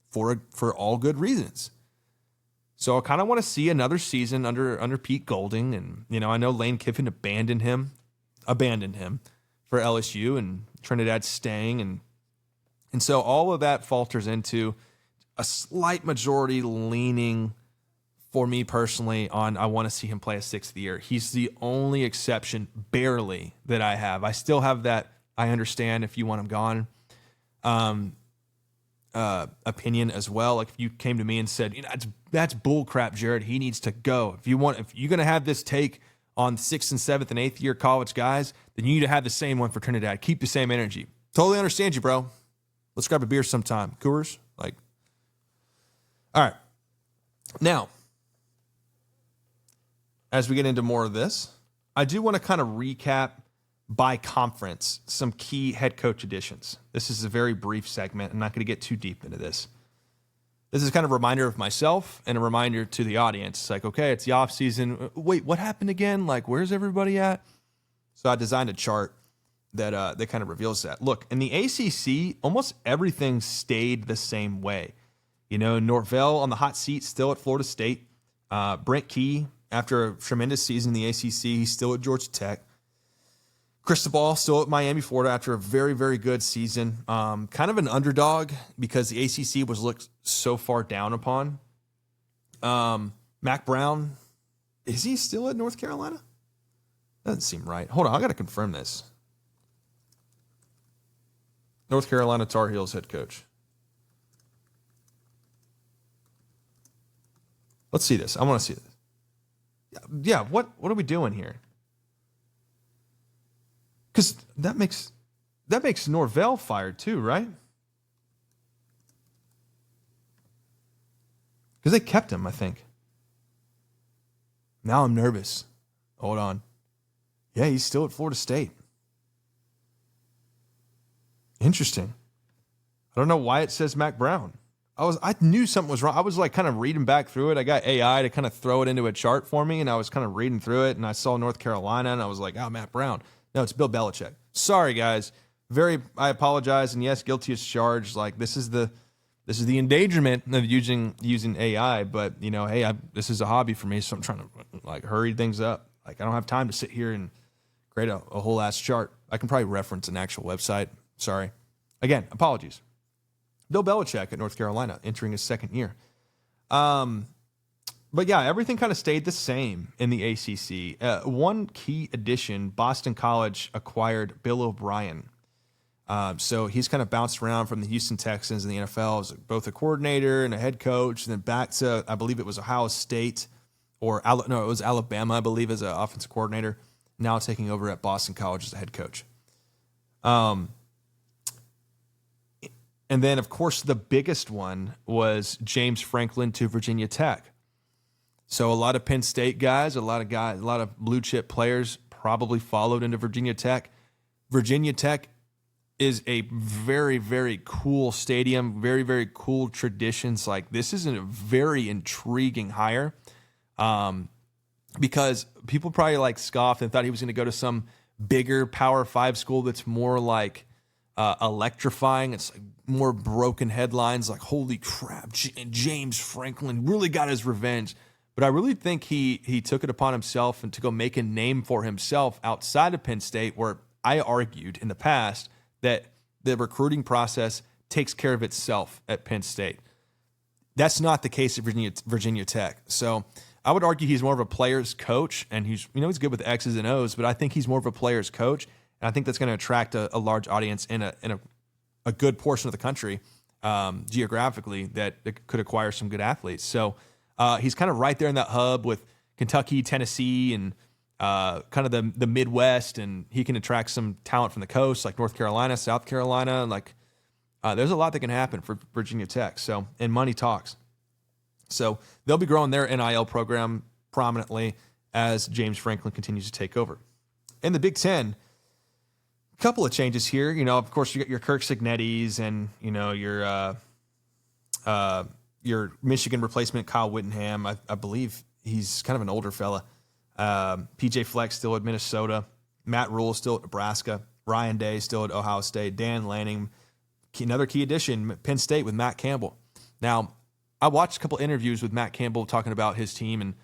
for all good reasons. So I kind of want to see another season under Pete Golding. And, you know, I know Lane Kiffin abandoned him for LSU and Trinidad staying. And so all of that falters into a slight majority leaning for me personally on I want to see him play a 6th year. He's the only exception, barely, that I have. I still have that I understand if you want him gone. opinion as well. Like if you came to me and said, that's bull crap, Jared, he needs to go. If you're going to have this take on 6th and 7th and 8th year college guys, then you need to have the same one for Trinidad. Keep the same energy. Totally understand you, bro. Let's grab a beer sometime. Coors? All right. Now, as we get into more of this, I do want to kind of recap by conference some key head coach additions. This is a very brief segment. I'm not going to get too deep into this. This is kind of a reminder of myself and a reminder to the audience. It's like, okay, it's the offseason. Wait, what happened again? Like, where's everybody at? So I designed a chart that kind of reveals that. Look, in the ACC, almost everything stayed the same way. Norvell on the hot seat, still at Florida State. Brent Key, after a tremendous season in the ACC, he's still at Georgia Tech. Cristobal still at Miami, Florida after a very, very good season. Kind of an underdog because the ACC was looked so far down upon. Mac Brown, is he still at North Carolina? Doesn't seem right. Hold on, I got to confirm this. North Carolina Tar Heels head coach. Let's see this. I want to see this. Yeah, what are we doing here? Because that makes Norvell fired too, right? Because they kept him, I think. Now I'm nervous. Hold on. Yeah, he's still at Florida State. Interesting. I don't know why it says Mac Brown. I knew something was wrong. I was like kind of reading back through it. I got AI to kind of throw it into a chart for me, and I was kind of reading through it, and I saw North Carolina, and I was like, Mac Brown. No, it's Bill Belichick. Sorry, guys. I apologize, and yes, guilty as charged. Like this is the endangerment of using AI, but hey, this is a hobby for me, so I'm trying to hurry things up. Like I don't have time to sit here and create a whole ass chart. I can probably reference an actual website. Sorry. Again, apologies. Bill Belichick at North Carolina entering his second year. But yeah, everything kind of stayed the same in the ACC. One key addition, Boston College acquired Bill O'Brien. So he's kind of bounced around from the Houston Texans and the NFL as both a coordinator and a head coach, and then back to, I believe it was Ohio State it was Alabama, I believe, as an offensive coordinator, now taking over at Boston College as a head coach. And then, of course, the biggest one was James Franklin to Virginia Tech. So a lot of Penn State guys, a lot of blue chip players probably followed into Virginia Tech. Virginia Tech is a very, very cool stadium, very, very cool traditions. Like this is a very intriguing hire because people probably scoffed and thought he was going to go to some bigger Power 5 school that's more electrifying. It's more broken headlines like, holy crap, James Franklin really got his revenge. But I really think he took it upon himself and to go make a name for himself outside of Penn State, where I argued in the past that the recruiting process takes care of itself at Penn State. That's not the case at Virginia Tech. So I would argue he's more of a player's coach, and he's good with X's and O's, but I think he's more of a player's coach. And I think that's going to attract a large audience in a good portion of the country geographically that could acquire some good athletes. So he's kind of right there in that hub with Kentucky, Tennessee, and kind of the Midwest, and he can attract some talent from the coast like North Carolina, South Carolina. There's a lot that can happen for Virginia Tech. So, and money talks. So they'll be growing their NIL program prominently as James Franklin continues to take over. In the Big Ten, a couple of changes here. Of course, you got your Kirk Cignettis and your Michigan replacement, Kyle Whittingham. I believe he's kind of an older fella. PJ Fleck still at Minnesota. Matt Rule still at Nebraska. Ryan Day still at Ohio State. Dan Lanning, another key addition, Penn State with Matt Campbell. Now, I watched a couple interviews with Matt Campbell talking about his team, and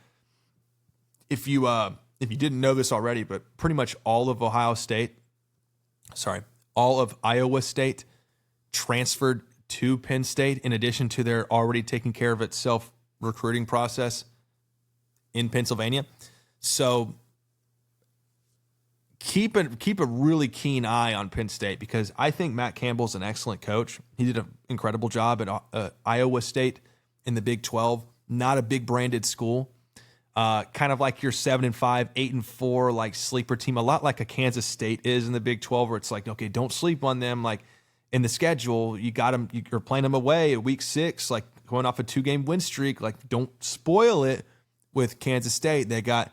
if you didn't know this already, but pretty much all of Iowa State transferred to Penn State in addition to their already taking care of itself recruiting process in Pennsylvania. So keep a really keen eye on Penn State, because I think Matt Campbell's an excellent coach. He did an incredible job at Iowa State in the Big 12. Not a big branded school. Kind of like your 7-5, 8-4, like sleeper team, a lot like a Kansas State is in the Big 12, where it's like, okay, don't sleep on them. Like in the schedule, you got them, you're playing them away at week 6, like going off a 2-game win streak. Like, don't spoil it with Kansas State. They got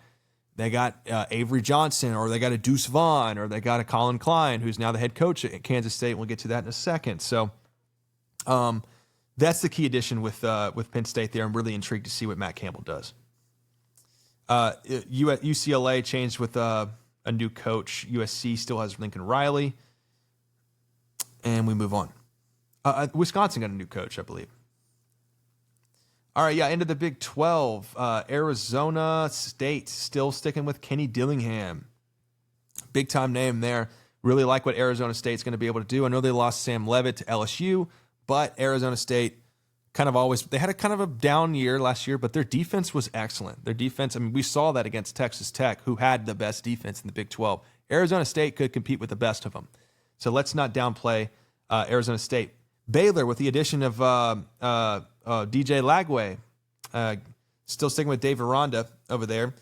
Avery Johnson, or they got a Deuce Vaughn, or they got a Colin Klein, who's now the head coach at Kansas State. We'll get to that in a second. So, that's the key addition with Penn State there. I'm really intrigued to see what Matt Campbell does. UCLA changed with a new coach. USC still has Lincoln Riley. And we move on. Wisconsin got a new coach, I believe. All right, into the Big 12. Arizona State still sticking with Kenny Dillingham. Big-time name there. Really like what Arizona State's going to be able to do. I know they lost Sam Leavitt to LSU, but Arizona State they had a kind of a down year last year, but their defense was excellent. Their defense, I mean, we saw that against Texas Tech, who had the best defense in the Big 12. Arizona State could compete with the best of them. So let's not downplay Arizona State. Baylor, with the addition of DJ Lagway, still sticking with Dave Aranda over there.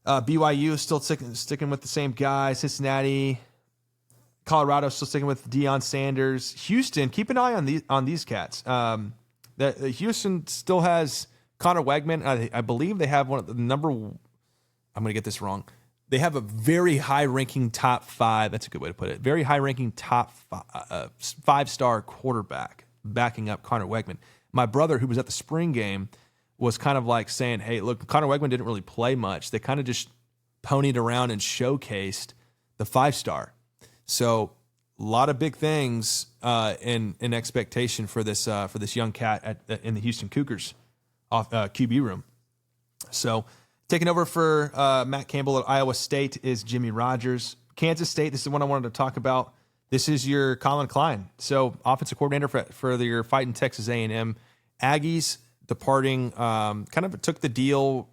BYU is still sticking with the same guy. Cincinnati, Colorado still sticking with Deion Sanders. Houston, keep an eye on these cats. Houston still has Connor Wegman. I believe they have one of the I'm going to get this wrong. They have a very high-ranking top 5. That's a good way to put it. Very high-ranking top 5-star quarterback backing up Connor Wegman. My brother, who was at the spring game, was kind of like saying, hey, look, Connor Wegman didn't really play much. They kind of just ponied around and showcased the 5-star. So a lot of big things in expectation for this young cat in the Houston Cougars QB room. So taking over for Matt Campbell at Iowa State is Jimmy Rogers. Kansas State, this is the one I wanted to talk about. This is your Colin Klein. So offensive coordinator for your fighting Texas A&M. Aggies departing, kind of took the deal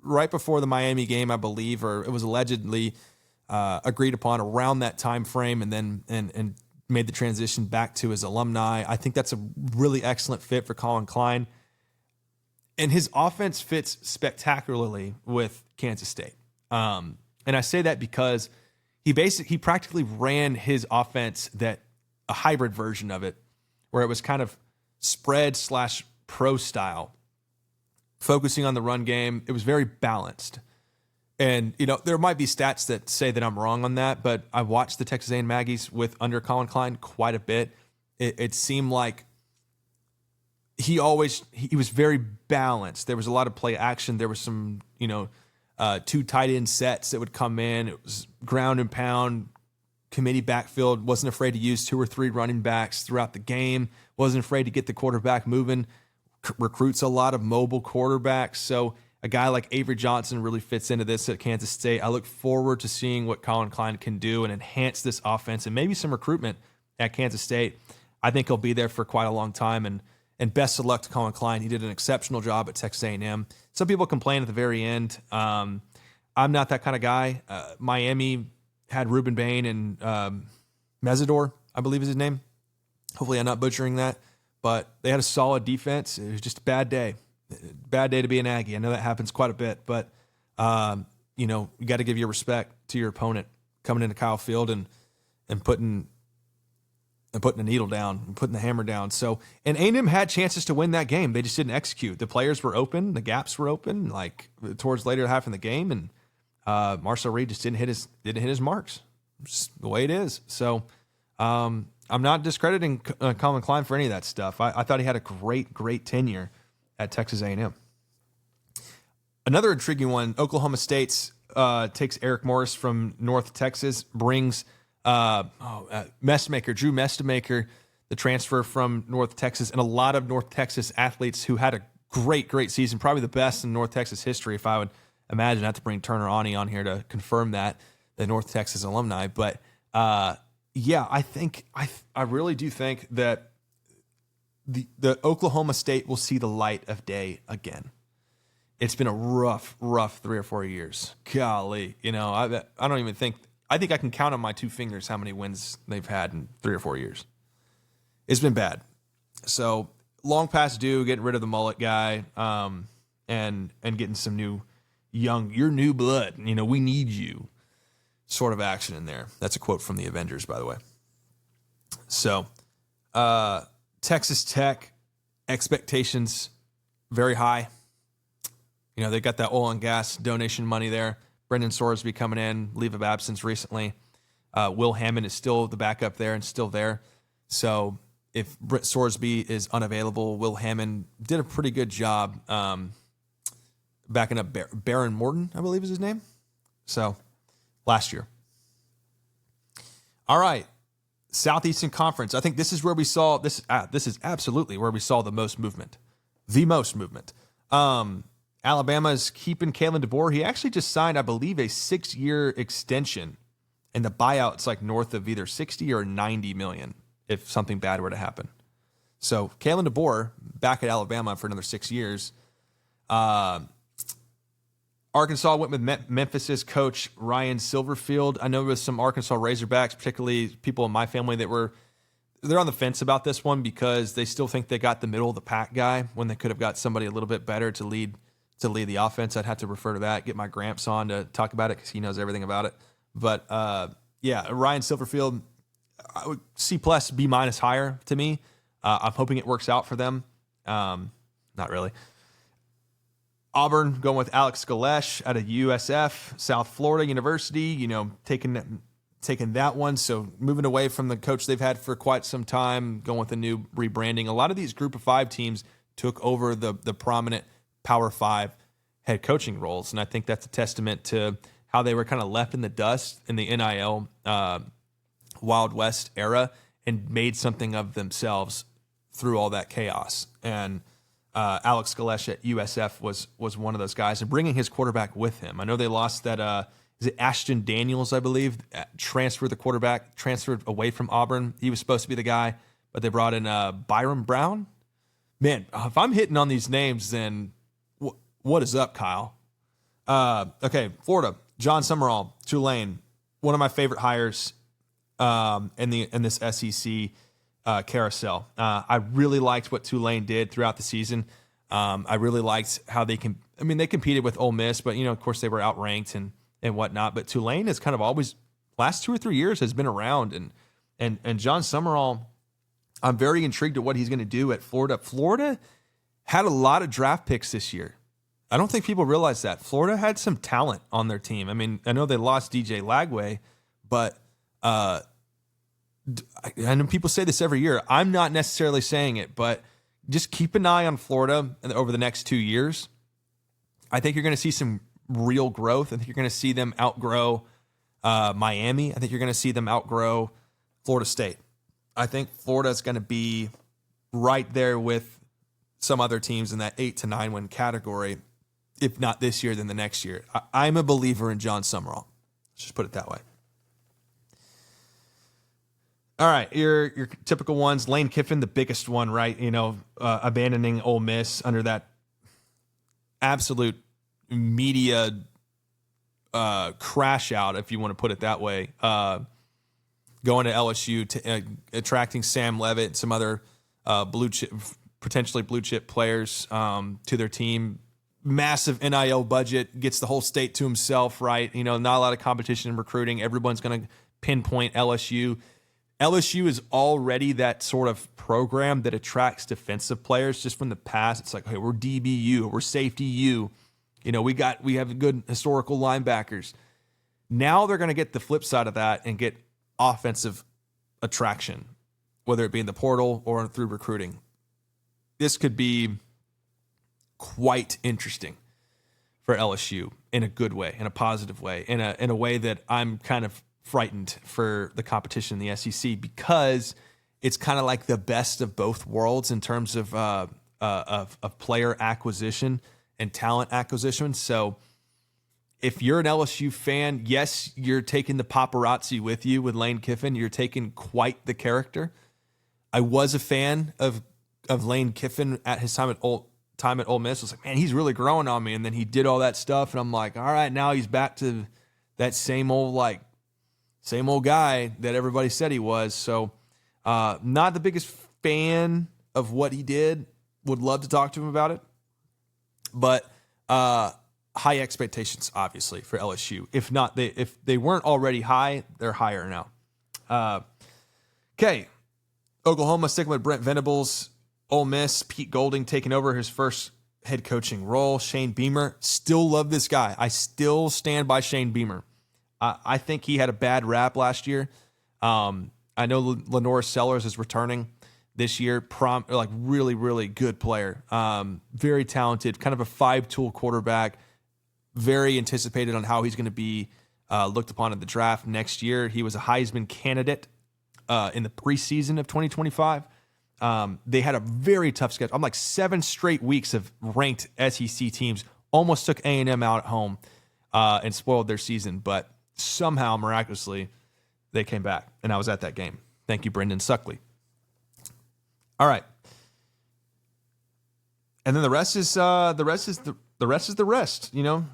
right before the Miami game, I believe, or it was allegedly agreed upon around that time frame, and then and made the transition back to his alumni. I think that's a really excellent fit for Colin Klein. And his offense fits spectacularly with Kansas State. And I say that because he practically ran his offense, a hybrid version of it, where it was kind of spread/pro style, focusing on the run game. It was very balanced. And, there might be stats that say that I'm wrong on that, but I watched the Texas A&M Aggies under Colin Klein quite a bit. It seemed like he was very balanced. There was a lot of play action. There was some, 2 tight end sets that would come in. It was ground and pound, committee backfield. Wasn't afraid to use 2 or 3 running backs throughout the game. Wasn't afraid to get the quarterback moving. Recruits a lot of mobile quarterbacks. So a guy like Avery Johnson really fits into this at Kansas State. I look forward to seeing what Colin Klein can do and enhance this offense, and maybe some recruitment at Kansas State. I think he'll be there for quite a long time, and best of luck to Colin Klein. He did an exceptional job at Texas A&M. Some people complain at the very end. I'm not that kind of guy. Miami had Ruben Bain and Mesidor, I believe is his name. Hopefully I'm not butchering that. But they had a solid defense. It was just a bad day. Bad day to be an Aggie. I know that happens quite a bit, but you got to give your respect to your opponent coming into Kyle Field and putting a needle down and putting the hammer down. So, and A&M had chances to win that game. They just didn't execute. The players were open. The gaps were open, like towards later half in the game. And Marcel Reed just didn't hit his marks. Just the way it is. So, I'm not discrediting Colin Klein for any of that stuff. I thought he had a great tenure at Texas A&M. Another intriguing one, Oklahoma State takes Eric Morris from North Texas, brings Drew Mestemaker, the transfer from North Texas, and a lot of North Texas athletes who had a great season, probably the best in North Texas history, if I would imagine. I have to bring Turner Ani on here to confirm that, the North Texas alumni. But I really do think that the Oklahoma State will see the light of day again. It's been a rough 3 or 4 years. Golly, I don't even think I think I can count on my two fingers how many wins they've had in 3 or 4 years. It's been bad. So long past due, getting rid of the mullet guy, and getting some your new blood. We need you sort of action in there. That's a quote from the Avengers, by the way. So, Texas Tech expectations very high. They got that oil and gas donation money there. Brendan Sorsby coming in, leave of absence recently. Will Hammond is still the backup there and still there. So if Britt Sorsby is unavailable, Will Hammond did a pretty good job backing up Baron Morton, I believe is his name. So last year. All right. Southeastern Conference. I think this is where we saw this. This is absolutely where we saw the most movement. The most movement. Alabama's keeping Kalen DeBoer. He actually just signed, I believe, a 6-year extension, and the buyout's like north of either 60 or 90 million if something bad were to happen. So Kalen DeBoer back at Alabama for another 6 years. Arkansas went with Memphis's coach Ryan Silverfield. I know there was some Arkansas Razorbacks, particularly people in my family they're on the fence about this one because they still think they got the middle of the pack guy when they could have got somebody a little bit better to lead the offense. I'd have to refer to that, get my Gramps on to talk about it because he knows everything about it. But Ryan Silverfield, I would C+, B- higher to me. I'm hoping it works out for them. Not really. Auburn going with Alex Galesh out of USF, South Florida University, taking that one. So moving away from the coach they've had for quite some time, going with a new rebranding. A lot of these Group of 5 teams took over the prominent Power 5 head coaching roles. And I think that's a testament to how they were kind of left in the dust in the NIL Wild West era and made something of themselves through all that chaos. And Alex Galesh at USF was one of those guys, and bringing his quarterback with him. I know they lost that, is it Ashton Daniels, I believe, transferred away from Auburn. He was supposed to be the guy, but they brought in Byron Brown. Man, if I'm hitting on these names, then what is up, Kyle? Okay, Florida, John Summerall, Tulane, one of my favorite hires in this SEC carousel. I really liked what Tulane did throughout the season. I really liked how they competed with Ole Miss, but of course they were outranked and whatnot. But Tulane has kind of always, last 2 or 3 years, has been around, and John Summerall, I'm very intrigued at what he's going to do at Florida. Florida had a lot of draft picks this year. I don't think people realize that. Florida had some talent on their team. I mean, I know they lost DJ Lagway, but I know people say this every year. I'm not necessarily saying it, but just keep an eye on Florida over the next 2 years. I think you're going to see some real growth. I think you're going to see them outgrow Miami. I think you're going to see them outgrow Florida State. I think Florida is going to be right there with some other teams in that 8 to 9 win category. If not this year, then the next year. I'm a believer in John Summerall. Let's just put it that way. All right, your typical ones. Lane Kiffin, the biggest one, right? Abandoning Ole Miss under that absolute media crash out, if you want to put it that way. Going to LSU, attracting Sam Levitt and some other potentially blue chip players to their team. Massive NIL budget, gets the whole state to himself, right? Not a lot of competition in recruiting. Everyone's going to pinpoint LSU. LSU is already that sort of program that attracts defensive players just from the past. It's like, hey, we're DBU, we're safety U. We have good historical linebackers. Now they're going to get the flip side of that and get offensive attraction, whether it be in the portal or through recruiting. This could be quite interesting for LSU in a good way, in a positive way, in a way that I'm kind of frightened for the competition in the SEC, because it's kind of like the best of both worlds in terms of player acquisition and talent acquisition. So if you're an LSU fan, yes, you're taking the paparazzi with you with Lane Kiffin. You're taking quite the character. I was a fan of Lane Kiffin at his time at Ole Miss. I was like, man, he's really growing on me. And then he did all that stuff, and I'm like, all right, now he's back to that same old, like, same old guy that everybody said he was. So not the biggest fan of what he did. Would love to talk to him about it. But high expectations, obviously, for LSU. If they weren't already high, they're higher now. Okay. Oklahoma sticking with Brent Venables. Ole Miss, Pete Golding taking over his first head coaching role. Shane Beamer, still love this guy. I still stand by Shane Beamer. I think he had a bad rap last year. I know Lenore Sellers is returning this year. Really, really good player. Very talented, kind of a five-tool quarterback. Very anticipated on how he's going to be looked upon in the draft next year. He was a Heisman candidate in the preseason of 2025. They had a very tough schedule. I'm like 7 straight weeks of ranked SEC teams. Almost took A&M out at home and spoiled their season, but somehow, miraculously, they came back, and I was at that game. Thank you, Brendan Suckley. All right, and then the rest is the rest. You know,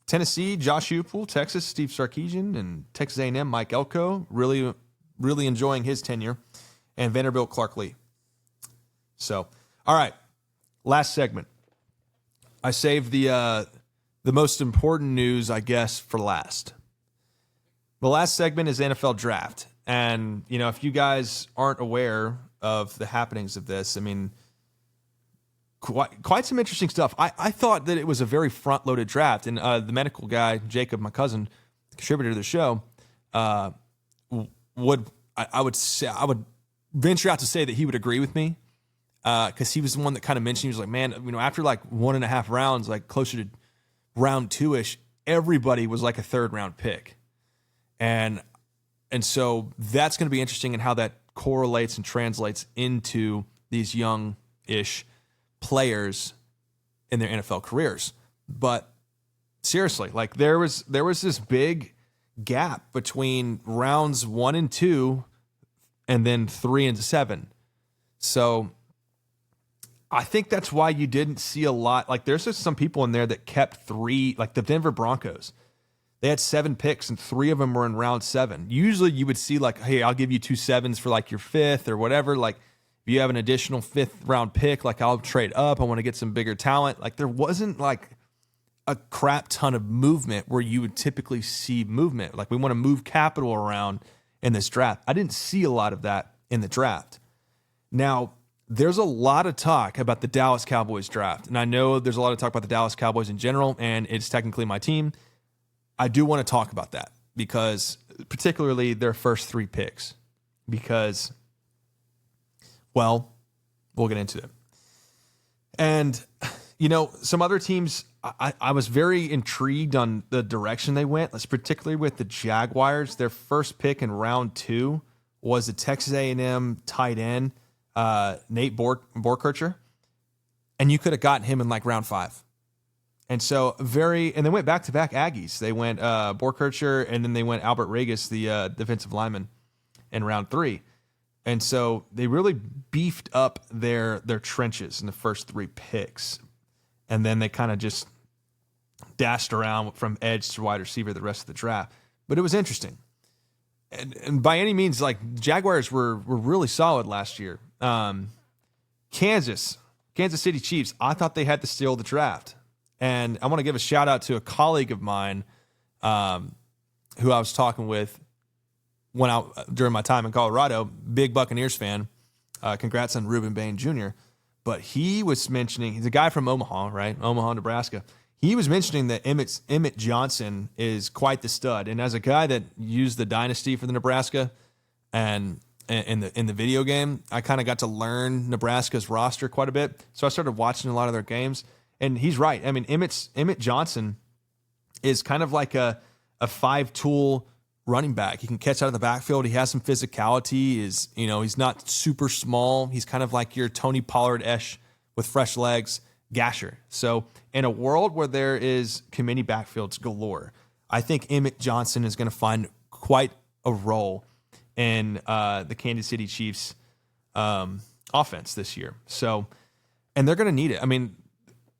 Tennessee, Josh Heupel, Texas, Steve Sarkisian, and Texas A&M, Mike Elko. Really, really enjoying his tenure, and Vanderbilt, Clark Lee. So, all right, last segment. I saved the most important news, I guess, for last. The last segment is NFL draft. And, you know, if you guys aren't aware of the happenings of this, I mean, quite some interesting stuff. I thought that it was a very front-loaded draft. And the medical guy, Jacob, my cousin, contributor to the show, I would venture out to say that he would agree with me. Because he was the one that kind of mentioned, he was like, man, you know, after like 1.5 rounds, like closer to round 2-ish, everybody was like a third-round pick. And so that's going to be interesting in how that correlates and translates into these young-ish players in their NFL careers. But seriously, like there was this big gap between rounds 1 and 2 and then 3 and 7. So I think that's why you didn't see a lot. Like there's just some people in there that kept 3, like the Denver Broncos. They had 7 picks and 3 of them were in round 7. Usually you would see like, hey, I'll give you 2 7s for like your 5th or whatever. Like if you have an additional 5th round pick, like I'll trade up. I want to get some bigger talent. Like there wasn't like a crap ton of movement where you would typically see movement. Like we want to move capital around in this draft. I didn't see a lot of that in the draft. Now, there's a lot of talk about the Dallas Cowboys draft. And I know there's a lot of talk about the Dallas Cowboys in general, and it's technically my team. I do want to talk about that because particularly their first 3 picks because, well, we'll get into it. And, you know, some other teams, I was very intrigued on the direction they went. Let's particularly with the Jaguars. Their first pick in round 2 was the Texas A&M tight end, Nate Borkircher. And you could have gotten him in like round 5. And so and they went back-to-back Aggies. They went Borkircher, and then they went Albert Regis, the defensive lineman, in round 3. And so they really beefed up their trenches in the first 3 picks. And then they kind of just dashed around from edge to wide receiver the rest of the draft. But it was interesting. And by any means, like, Jaguars were really solid last year. Kansas City Chiefs, I thought they had to steal the draft. And I want to give a shout out to a colleague of mine who I was talking with during my time in Colorado, big Buccaneers fan. Congrats on Reuben Bain Jr. But he was mentioning, he's a guy from Omaha, right? Omaha, Nebraska. He was mentioning that Emmett Johnson is quite the stud. And as a guy that used the dynasty for the Nebraska and in the video game, I kind of got to learn Nebraska's roster quite a bit. So I started watching a lot of their games. And he's right. I mean, Emmett Johnson is kind of like a 5-tool running back. He can catch out of the backfield. He has some physicality. He's not super small. He's kind of like your Tony Pollard-esh with fresh legs gasher. So in a world where there is committee backfields galore, I think Emmett Johnson is going to find quite a role in the Kansas City Chiefs offense this year. So, and they're going to need it. I mean,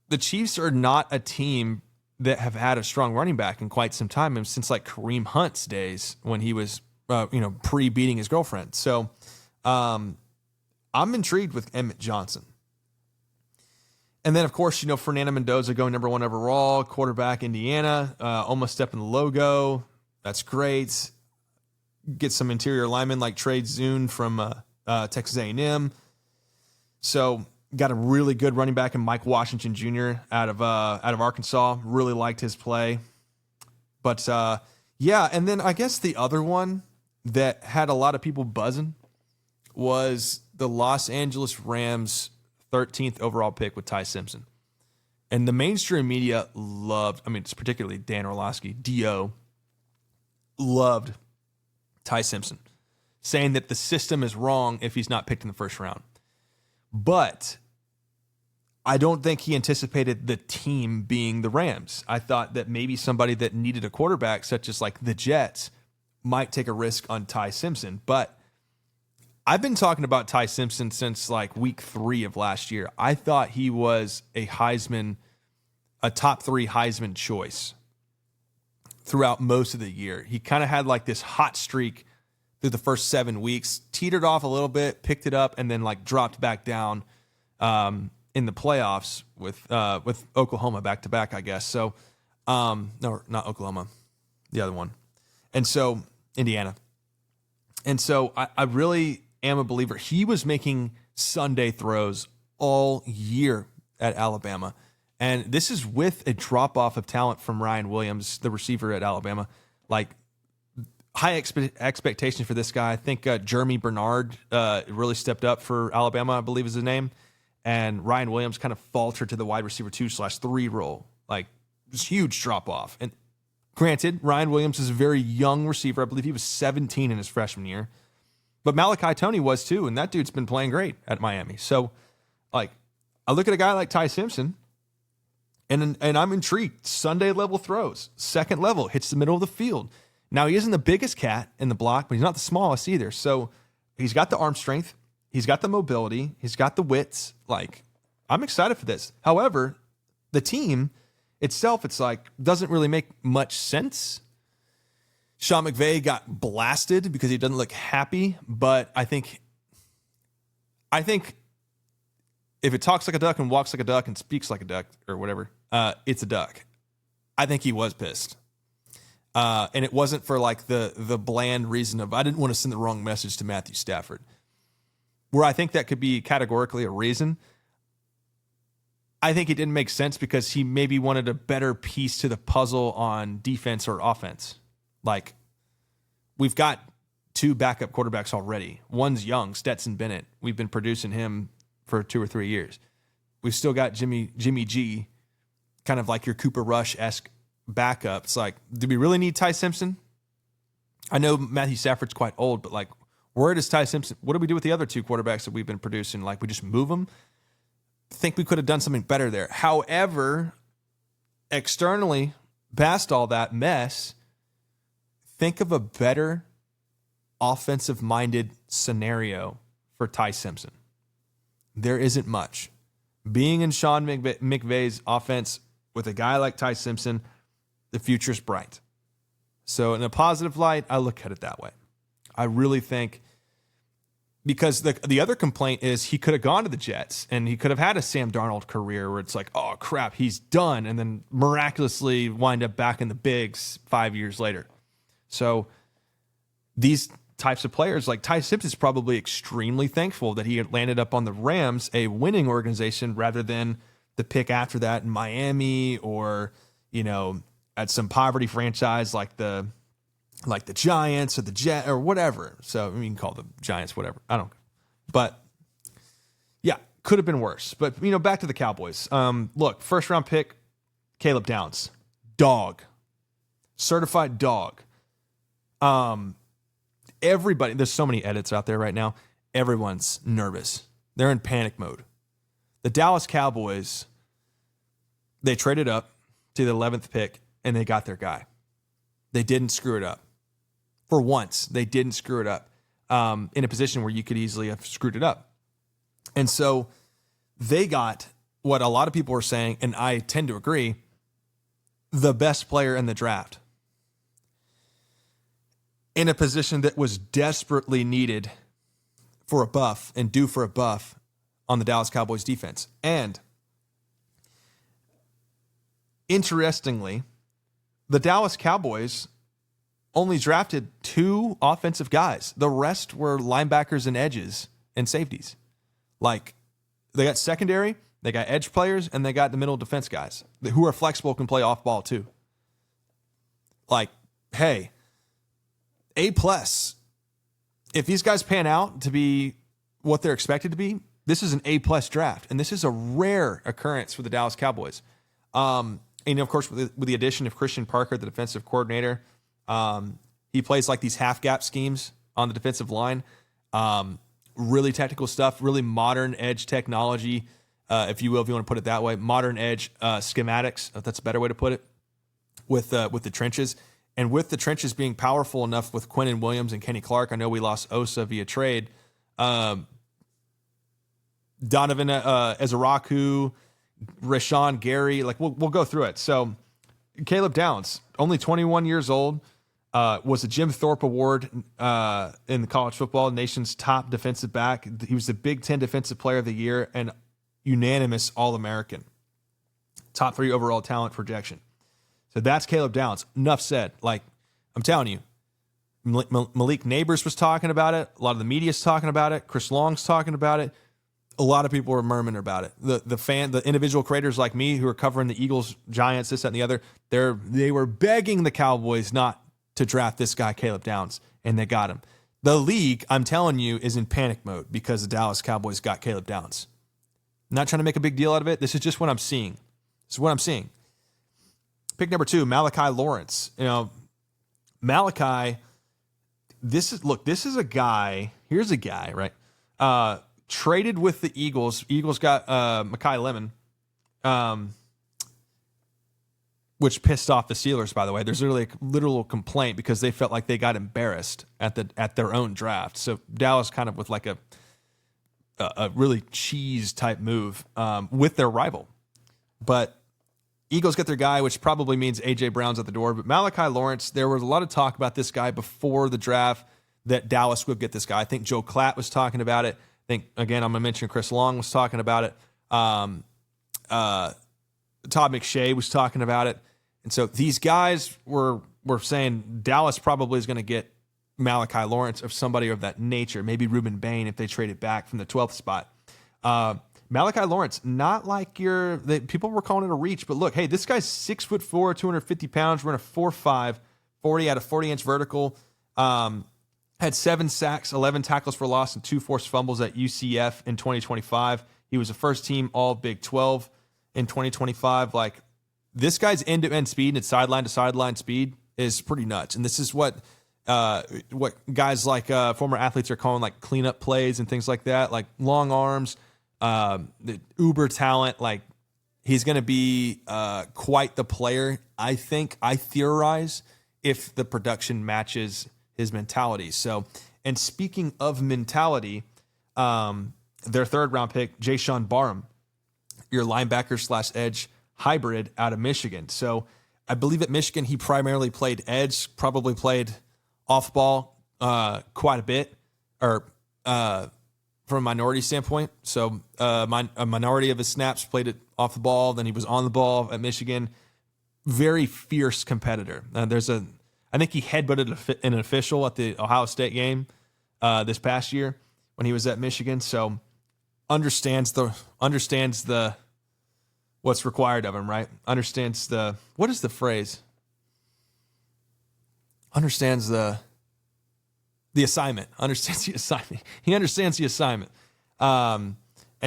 the Chiefs are not a team that have had a strong running back in quite some time, and since like Kareem Hunt's days when he was pre-beating his girlfriend. So I'm intrigued with Emmett Johnson. And then, of course, Fernando Mendoza going number 1 overall, quarterback, Indiana, almost stepping the logo. That's great. Get some interior linemen like Trey Zune from Texas A&M. So got a really good running back in Mike Washington Jr. out of Arkansas. Really liked his play. But, and then I guess the other one that had a lot of people buzzing was the Los Angeles Rams 13th overall pick with Ty Simpson. And the mainstream media it's particularly Dan Orlovsky, D.O., loved Ty Simpson, saying that the system is wrong if he's not picked in the first round. But I don't think he anticipated the team being the Rams. I thought that maybe somebody that needed a quarterback, such as like the Jets, might take a risk on Ty Simpson. But I've been talking about Ty Simpson since like week 3 of last year. I thought he was a top 3 Heisman choice throughout most of the year. He kind of had like this hot streak through the first 7 weeks, teetered off a little bit, picked it up, and then like dropped back down in the playoffs with Oklahoma back-to-back, I guess. So, no, not Oklahoma, the other one. And so, Indiana. And so I really am a believer. He was making Sunday throws all year at Alabama. And this is with a drop-off of talent from Ryan Williams, the receiver at Alabama. Like, high expectations for this guy. I think Jeremy Bernard really stepped up for Alabama, I believe is his name. And Ryan Williams kind of faltered to the wide receiver 2/3 role. Like, it was huge drop-off. And granted, Ryan Williams is a very young receiver. I believe he was 17 in his freshman year. But Malachi Toney was too, and that dude's been playing great at Miami. So, like, I look at a guy like Ty Simpson, and I'm intrigued. Sunday level throws, second level, hits the middle of the field. Now, he isn't the biggest cat in the block, but he's not the smallest either. So he's got the arm strength. He's got the mobility. He's got the wits. Like, I'm excited for this. However, the team itself, it's like, doesn't really make much sense. Sean McVay got blasted because he doesn't look happy, but I think if it talks like a duck and walks like a duck and speaks like a duck or whatever, it's a duck. I think he was pissed. And it wasn't for like the bland reason of, I didn't want to send the wrong message to Matthew Stafford, where I think that could be categorically a reason. I think it didn't make sense because he maybe wanted a better piece to the puzzle on defense or offense. Like, we've got 2 backup quarterbacks already. One's young, Stetson Bennett. We've been producing him for 2 or 3 years. We've still got Jimmy G, kind of like your Cooper Rush-esque backup. It's like, do we really need Ty Simpson? I know Matthew Stafford's quite old, but like, where does Ty Simpson? What do we do with the other 2 quarterbacks that we've been producing? Like, we just move them? I think we could have done something better there. However, externally, past all that mess, think of a better offensive-minded scenario for Ty Simpson. There isn't much. Being in Sean McVay's offense with a guy like Ty Simpson, the future's bright. So in a positive light, I look at it that way. I really think, because the other complaint is he could have gone to the Jets and he could have had a Sam Darnold career where it's like, oh, crap, he's done, and then miraculously wind up back in the bigs 5 years later. So these types of players, like Ty Simpson's probably extremely thankful that he had landed up on the Rams, a winning organization, rather than the pick after that in Miami or, at some poverty franchise like the Giants or the Jet or whatever. So you can call the Giants whatever. I don't. But yeah, could have been worse. But back to the Cowboys. Look, first round pick, Caleb Downs, dog, certified dog. Everybody, there's so many edits out there right now. Everyone's nervous. They're in panic mode. The Dallas Cowboys, they traded up to the 11th pick and they got their guy. They didn't screw it up. For once, they didn't screw it up in a position where you could easily have screwed it up. And so they got what a lot of people are saying, and I tend to agree, the best player in the draft. in a position that was desperately needed for a buff and due for a buff on the Dallas Cowboys defense. And interestingly, the Dallas Cowboys only drafted 2 offensive guys. The rest were linebackers and edges and safeties. Like, they got secondary, they got edge players, and they got the middle defense guys who are flexible, can play off ball too. Like, hey, A+. If these guys pan out to be what they're expected to be, this is an A+ draft. And this is a rare occurrence for the Dallas Cowboys. And of course, with the addition of Christian Parker, the defensive coordinator, he plays like these half gap schemes on the defensive line. Really technical stuff, really modern edge technology, if you will, if you want to put it that way. Modern edge schematics, if that's a better way to put it, with the trenches. And with the trenches being powerful enough with Quinnen Williams and Kenny Clark, I know we lost Osa via trade. Donovan Ezaraku, Rashawn Gary, like we'll go through it. So Caleb Downs, only 21 years old, was a Jim Thorpe Award in the college football, nation's top defensive back. He was the Big Ten Defensive Player of the Year and unanimous All-American. Top 3 overall talent projection. So that's Caleb Downs. Enough said. Like, I'm telling you, Malik Neighbors was talking about it. A lot of the media's talking about it. Chris Long's talking about it. A lot of people were murmuring about it. The individual creators like me who are covering the Eagles, Giants, this, that, and the other, they were begging the Cowboys not to draft this guy, Caleb Downs, and they got him. The league, I'm telling you, is in panic mode because the Dallas Cowboys got Caleb Downs. I'm not trying to make a big deal out of it. This is just what I'm seeing. This is what I'm seeing. Pick number 2, Malachi Lawrence. You know, Malachi, this is a guy, here's a guy, right? Traded with the Eagles. Eagles got Mekhi Lemon, which pissed off the Steelers, by the way. There's literally a literal complaint because they felt like they got embarrassed at their own draft. So Dallas kind of with like a really cheese type move with their rival. But Eagles get their guy, which probably means A.J. Brown's at the door. But Malachi Lawrence, there was a lot of talk about this guy before the draft that Dallas would get this guy. I think Joe Klatt was talking about it. I think, again, I'm going to mention Chris Long was talking about it. Todd McShay was talking about it. And so these guys were saying Dallas probably is going to get Malachi Lawrence or somebody of that nature, maybe Ruben Bain if they traded back from the 12th spot. Malachi Lawrence, not like people were calling it a reach, but look, hey, this guy's 6'4", 250 pounds, running a 4.5, 40 out of 40-inch vertical. Had 7 sacks, 11 tackles for loss, and 2 forced fumbles at UCF in 2025. He was a first-team All-Big 12 in 2025. Like, this guy's end-to-end speed and sideline-to-sideline speed is pretty nuts. And this is what guys like former athletes are calling like cleanup plays and things like that, like long arms, the uber talent. Like, he's going to be quite the player, I think. I theorize if the production matches his mentality. So, and speaking of mentality, their 3rd-round pick, Jayshawn Barham, your linebacker / edge hybrid out of Michigan. So I believe at Michigan he primarily played edge, probably played off ball quite a bit, or from a minority standpoint. So a minority of his snaps played it off the ball. Then he was on the ball at Michigan. Very fierce competitor. I think he headbutted an official at the Ohio State game this past year when he was at Michigan. So understands the what's required of him, right? Understands what is the phrase? Understands the assignment. Understands the assignment. He understands the assignment. And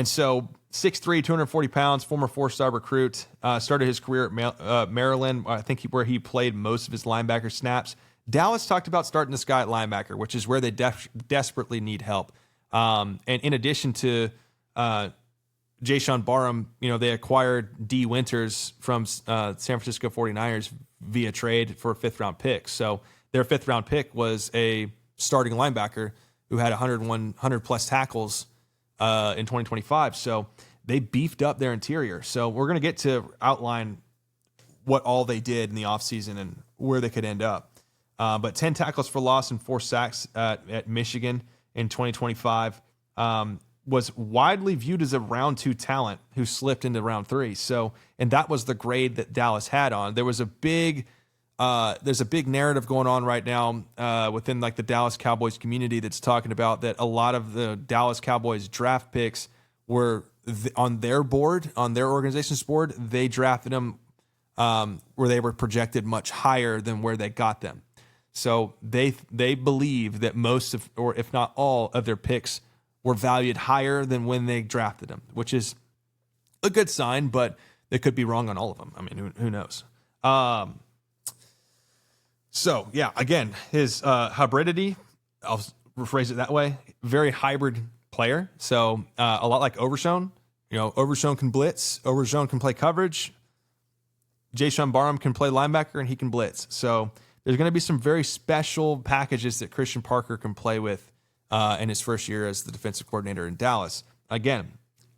so 6'3", 240 pounds, former 4-star recruit, started his career at Maryland, I think where he played most of his linebacker snaps. Dallas talked about starting this guy at linebacker, which is where they desperately need help. And in addition to Jayshawn Barham, they acquired D. Winters from San Francisco 49ers via trade for a 5th-round pick. So their 5th-round pick was a starting linebacker who had 100-plus tackles in 2025. So they beefed up their interior. So we're going to get to outline what all they did in the offseason and where they could end up. But 10 tackles for loss and 4 sacks at Michigan in 2025. Was widely viewed as a round 2 talent who slipped into round 3. So, and that was the grade that Dallas had on. There was there's a big narrative going on right now within like the Dallas Cowboys community that's talking about that a lot of the Dallas Cowboys draft picks were on their board, on their organization's board. They drafted them where they were projected much higher than where they got them. So they believe that most of, or if not all of their picks were valued higher than when they drafted them, which is a good sign, but they could be wrong on all of them. I mean, who knows? So yeah, again, his hybridity, I'll rephrase it that way, very hybrid player. So a lot like Overshown. Overshown can blitz, Overshown can play coverage. Jayshon Barham can play linebacker and he can blitz. So there's going to be some very special packages that Christian Parker can play with in his first year as the defensive coordinator in Dallas. Again,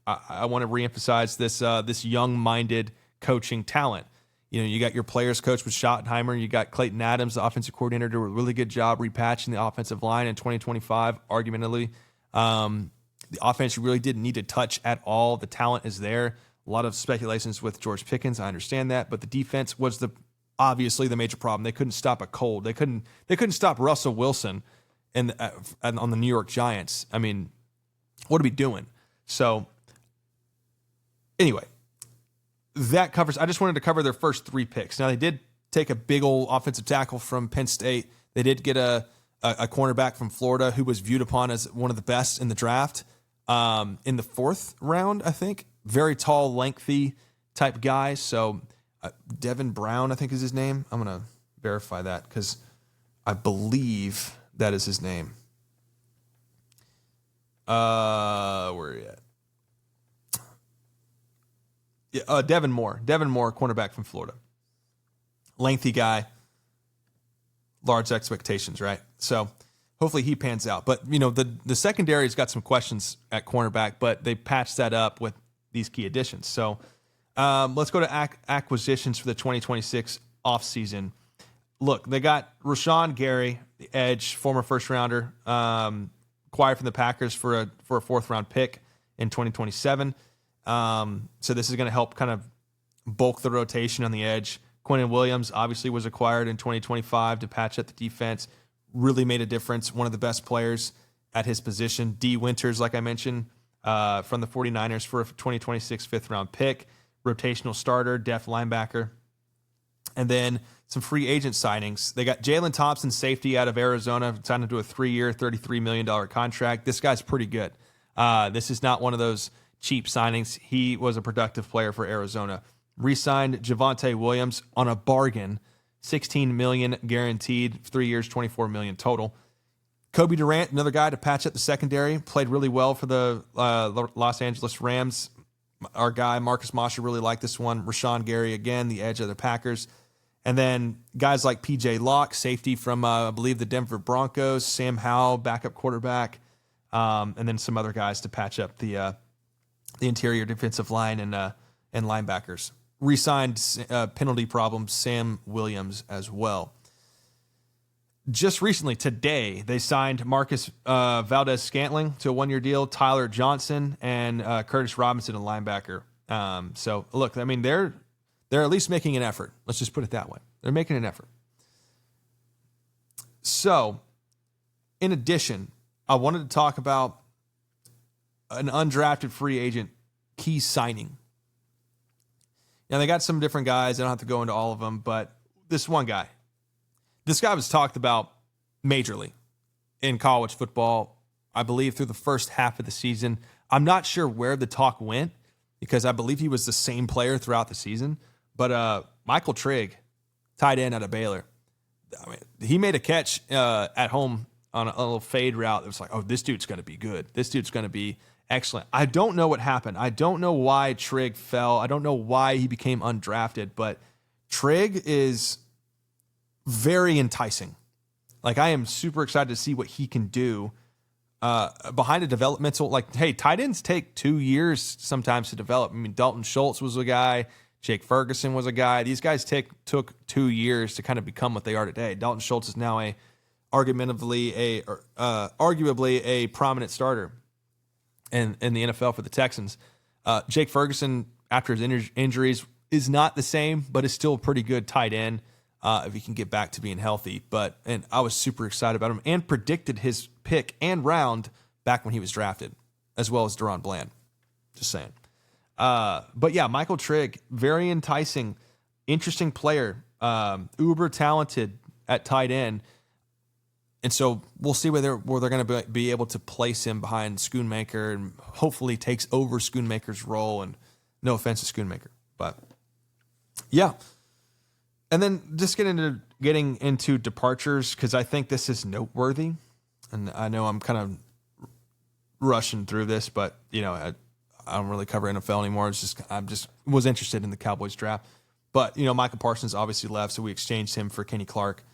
I want to reemphasize this young-minded coaching talent. You got your players coach with Schottenheimer. You got Clayton Adams, the offensive coordinator, did a really good job repatching the offensive line in 2025, arguably. The offense really didn't need to touch at all. The talent is there. A lot of speculations with George Pickens. I understand that. But the defense was obviously the major problem. They couldn't stop a cold. They couldn't stop Russell Wilson and on the New York Giants. I mean, what are we doing? So anyway, that covers. I just wanted to cover their first 3 picks. Now they did take a big old offensive tackle from Penn State. They did get a cornerback from Florida who was viewed upon as one of the best in the draft in the 4th round, I think. Very tall, lengthy type guy. So Devin Brown, I think is his name. I'm going to verify that because I believe that is his name. Where are you at? Yeah, Devin Moore, cornerback from Florida. Lengthy guy, large expectations, right? So hopefully he pans out. But, the secondary's got some questions at cornerback, but they patched that up with these key additions. So let's go to acquisitions for the 2026 offseason. Look, they got Rashawn Gary, the edge, former first-rounder, acquired from the Packers for a 4th-round pick in 2027. So this is going to help kind of bulk the rotation on the edge. Quinnen Williams obviously was acquired in 2025 to patch up the defense. Really made a difference. One of the best players at his position. D. Winters, like I mentioned, from the 49ers for a 2026 5th-round pick. Rotational starter, depth linebacker. And then some free agent signings. They got Jalen Thompson, safety out of Arizona, signed into a 3-year, $33 million contract. This guy's pretty good. This is not one of those cheap signings. He was a productive player for Arizona. Re-signed Javonte Williams on a bargain, $16 million guaranteed, 3 years, $24 million total. Kobe Durant, another guy to patch up the secondary, played really well for the Los Angeles Rams. Our guy, Marcus Mosher, really liked this one. Rashawn Gary, again, the edge of the Packers. And then guys like P.J. Locke, safety from, I believe, the Denver Broncos. Sam Howell, backup quarterback. And then some other guys to patch up the interior defensive line and linebackers. Re-signed penalty problems, Sam Williams as well. Just recently, today, they signed Marcus Valdez-Scantling to a 1-year deal, Tyler Johnson, and Curtis Robinson, a linebacker. So, look, I mean, they're at least making an effort. Let's just put it that way. They're making an effort. So, in addition, I wanted to talk about an undrafted free agent key signing. Now, they got some different guys. I don't have to go into all of them, but this one guy. This guy was talked about majorly in college football, I believe, through the first half of the season. I'm not sure where the talk went because I believe he was the same player throughout the season. But Michael Trigg, tight end out of Baylor, I mean, he made a catch at home on a little fade route. It was like, oh, this dude's going to be good. This dude's going to be excellent. I don't know what happened. I don't know why Trigg fell. I don't know why he became undrafted, but Trigg is very enticing. Like, I am super excited to see what he can do behind a developmental, like, hey, tight ends take 2 years sometimes to develop. I mean, Dalton Schultz was a guy, Jake Ferguson was a guy. These guys took 2 years to kind of become what they are today. Dalton Schultz is now arguably a prominent starter in the NFL for the Texans. Jake Ferguson, after his injuries, is not the same, but is still a pretty good tight end if he can get back to being healthy. And I was super excited about him and predicted his pick and round back when he was drafted, as well as Deron Bland. Just saying. But yeah, Michael Trigg, very enticing, interesting player, uber talented at tight end. And so we'll see where they're going to be able to place him behind Schoonmaker and hopefully takes over Schoonmaker's role. And no offense to Schoonmaker, but yeah. And then just getting into departures, because I think this is noteworthy. And I know I'm kind of rushing through this, but I don't really cover NFL anymore. I just was interested in the Cowboys draft. But Micah Parsons obviously left, so we exchanged him for Kenny Clark.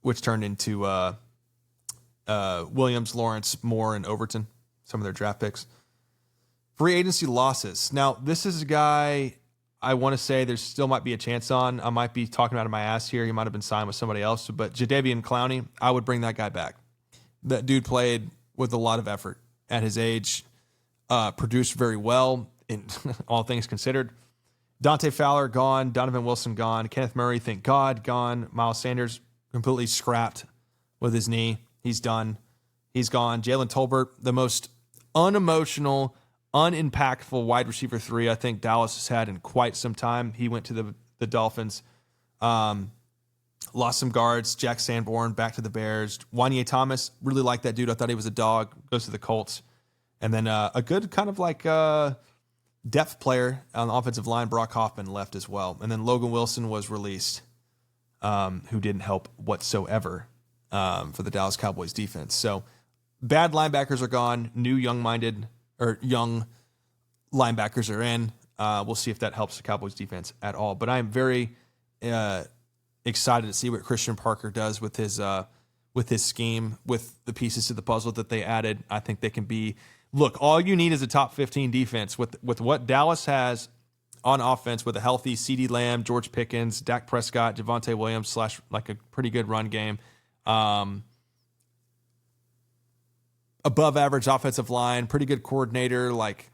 Which turned into Williams, Lawrence, Moore, and Overton, some of their draft picks. Free agency losses. Now, this is a guy I want to say there still might be a chance on. I might be talking out of my ass here. He might have been signed with somebody else. But Jadeveon Clowney, I would bring that guy back. That dude played with a lot of effort at his age, produced very well in all things considered. Dante Fowler, gone. Donovan Wilson, gone. Kenneth Murray, thank God, gone. Miles Sanders, completely scrapped with his knee. He's done. He's gone. Jalen Tolbert, the most unemotional, unimpactful wide receiver 3 I think Dallas has had in quite some time. He went to the Dolphins. Lost some guards. Jack Sanborn back to the Bears. Wanye Thomas, really like that dude. I thought he was a dog. Goes to the Colts. And then a good kind of like depth player on the offensive line, Brock Hoffman, left as well. And then Logan Wilson was released. Who didn't help whatsoever for the Dallas Cowboys defense. So bad linebackers are gone. New young linebackers are in. We'll see if that helps the Cowboys defense at all. But I am very excited to see what Christian Parker does with his scheme, with the pieces to the puzzle that they added. I think they can be. Look, all you need is a top 15 defense with what Dallas has on offense, with a healthy CeeDee Lamb, George Pickens, Dak Prescott, Javonte Williams / like a pretty good run game. Above average offensive line, pretty good coordinator. Like,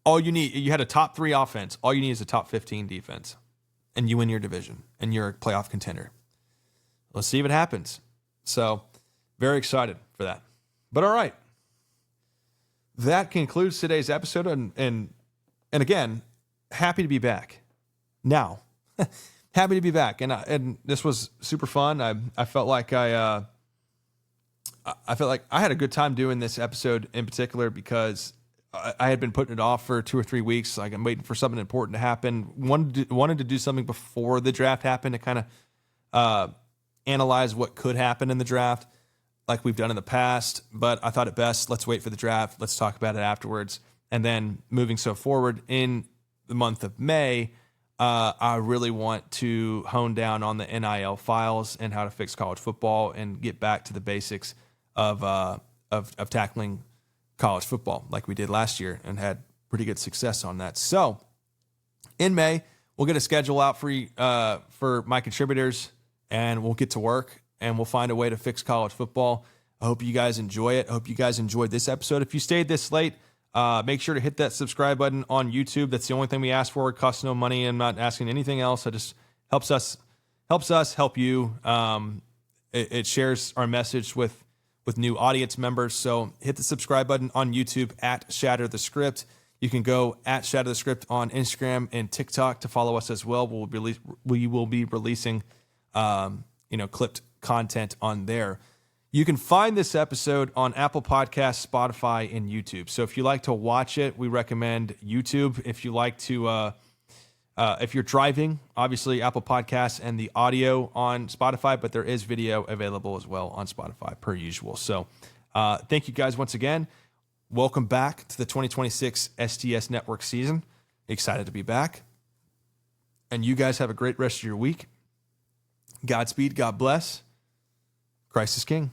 all you need, you had a top 3 offense. All you need is a top 15 defense, and you win your division, and you're a playoff contender. Let's see if it happens. So, very excited for that. But all right, that concludes today's episode, and again, happy to be back. Now, happy to be back, and this was super fun. I felt like I had a good time doing this episode in particular because I had been putting it off for 2 or 3 weeks. Like, I'm waiting for something important to happen. Wanted to do something before the draft happened to kind of analyze what could happen in the draft, like we've done in the past. But I thought it best, let's wait for the draft. Let's talk about it afterwards. And then moving forward in the month of May, I really want to hone down on the NIL files and how to fix college football and get back to the basics of tackling college football like we did last year and had pretty good success on that. So in May, we'll get a schedule out for my contributors, and we'll get to work, and we'll find a way to fix college football. I hope you guys enjoy it. I hope you guys enjoyed this episode. If you stayed this late, make sure to hit that subscribe button on YouTube. That's the only thing we ask for. It costs no money. I'm not asking anything else. It just helps us help you. It shares our message with new audience members. So hit the subscribe button on YouTube at Shatter the Script. You can go at Shatter the Script on Instagram and TikTok to follow us as well. We will be releasing clipped content on there. You can find this episode on Apple Podcasts, Spotify, and YouTube. So if you like to watch it, we recommend YouTube. If you like to, if you're driving, obviously Apple Podcasts and the audio on Spotify, but there is video available as well on Spotify per usual. So thank you guys once again. Welcome back to the 2026 STS Network season. Excited to be back. And you guys have a great rest of your week. Godspeed. God bless. Christ is King.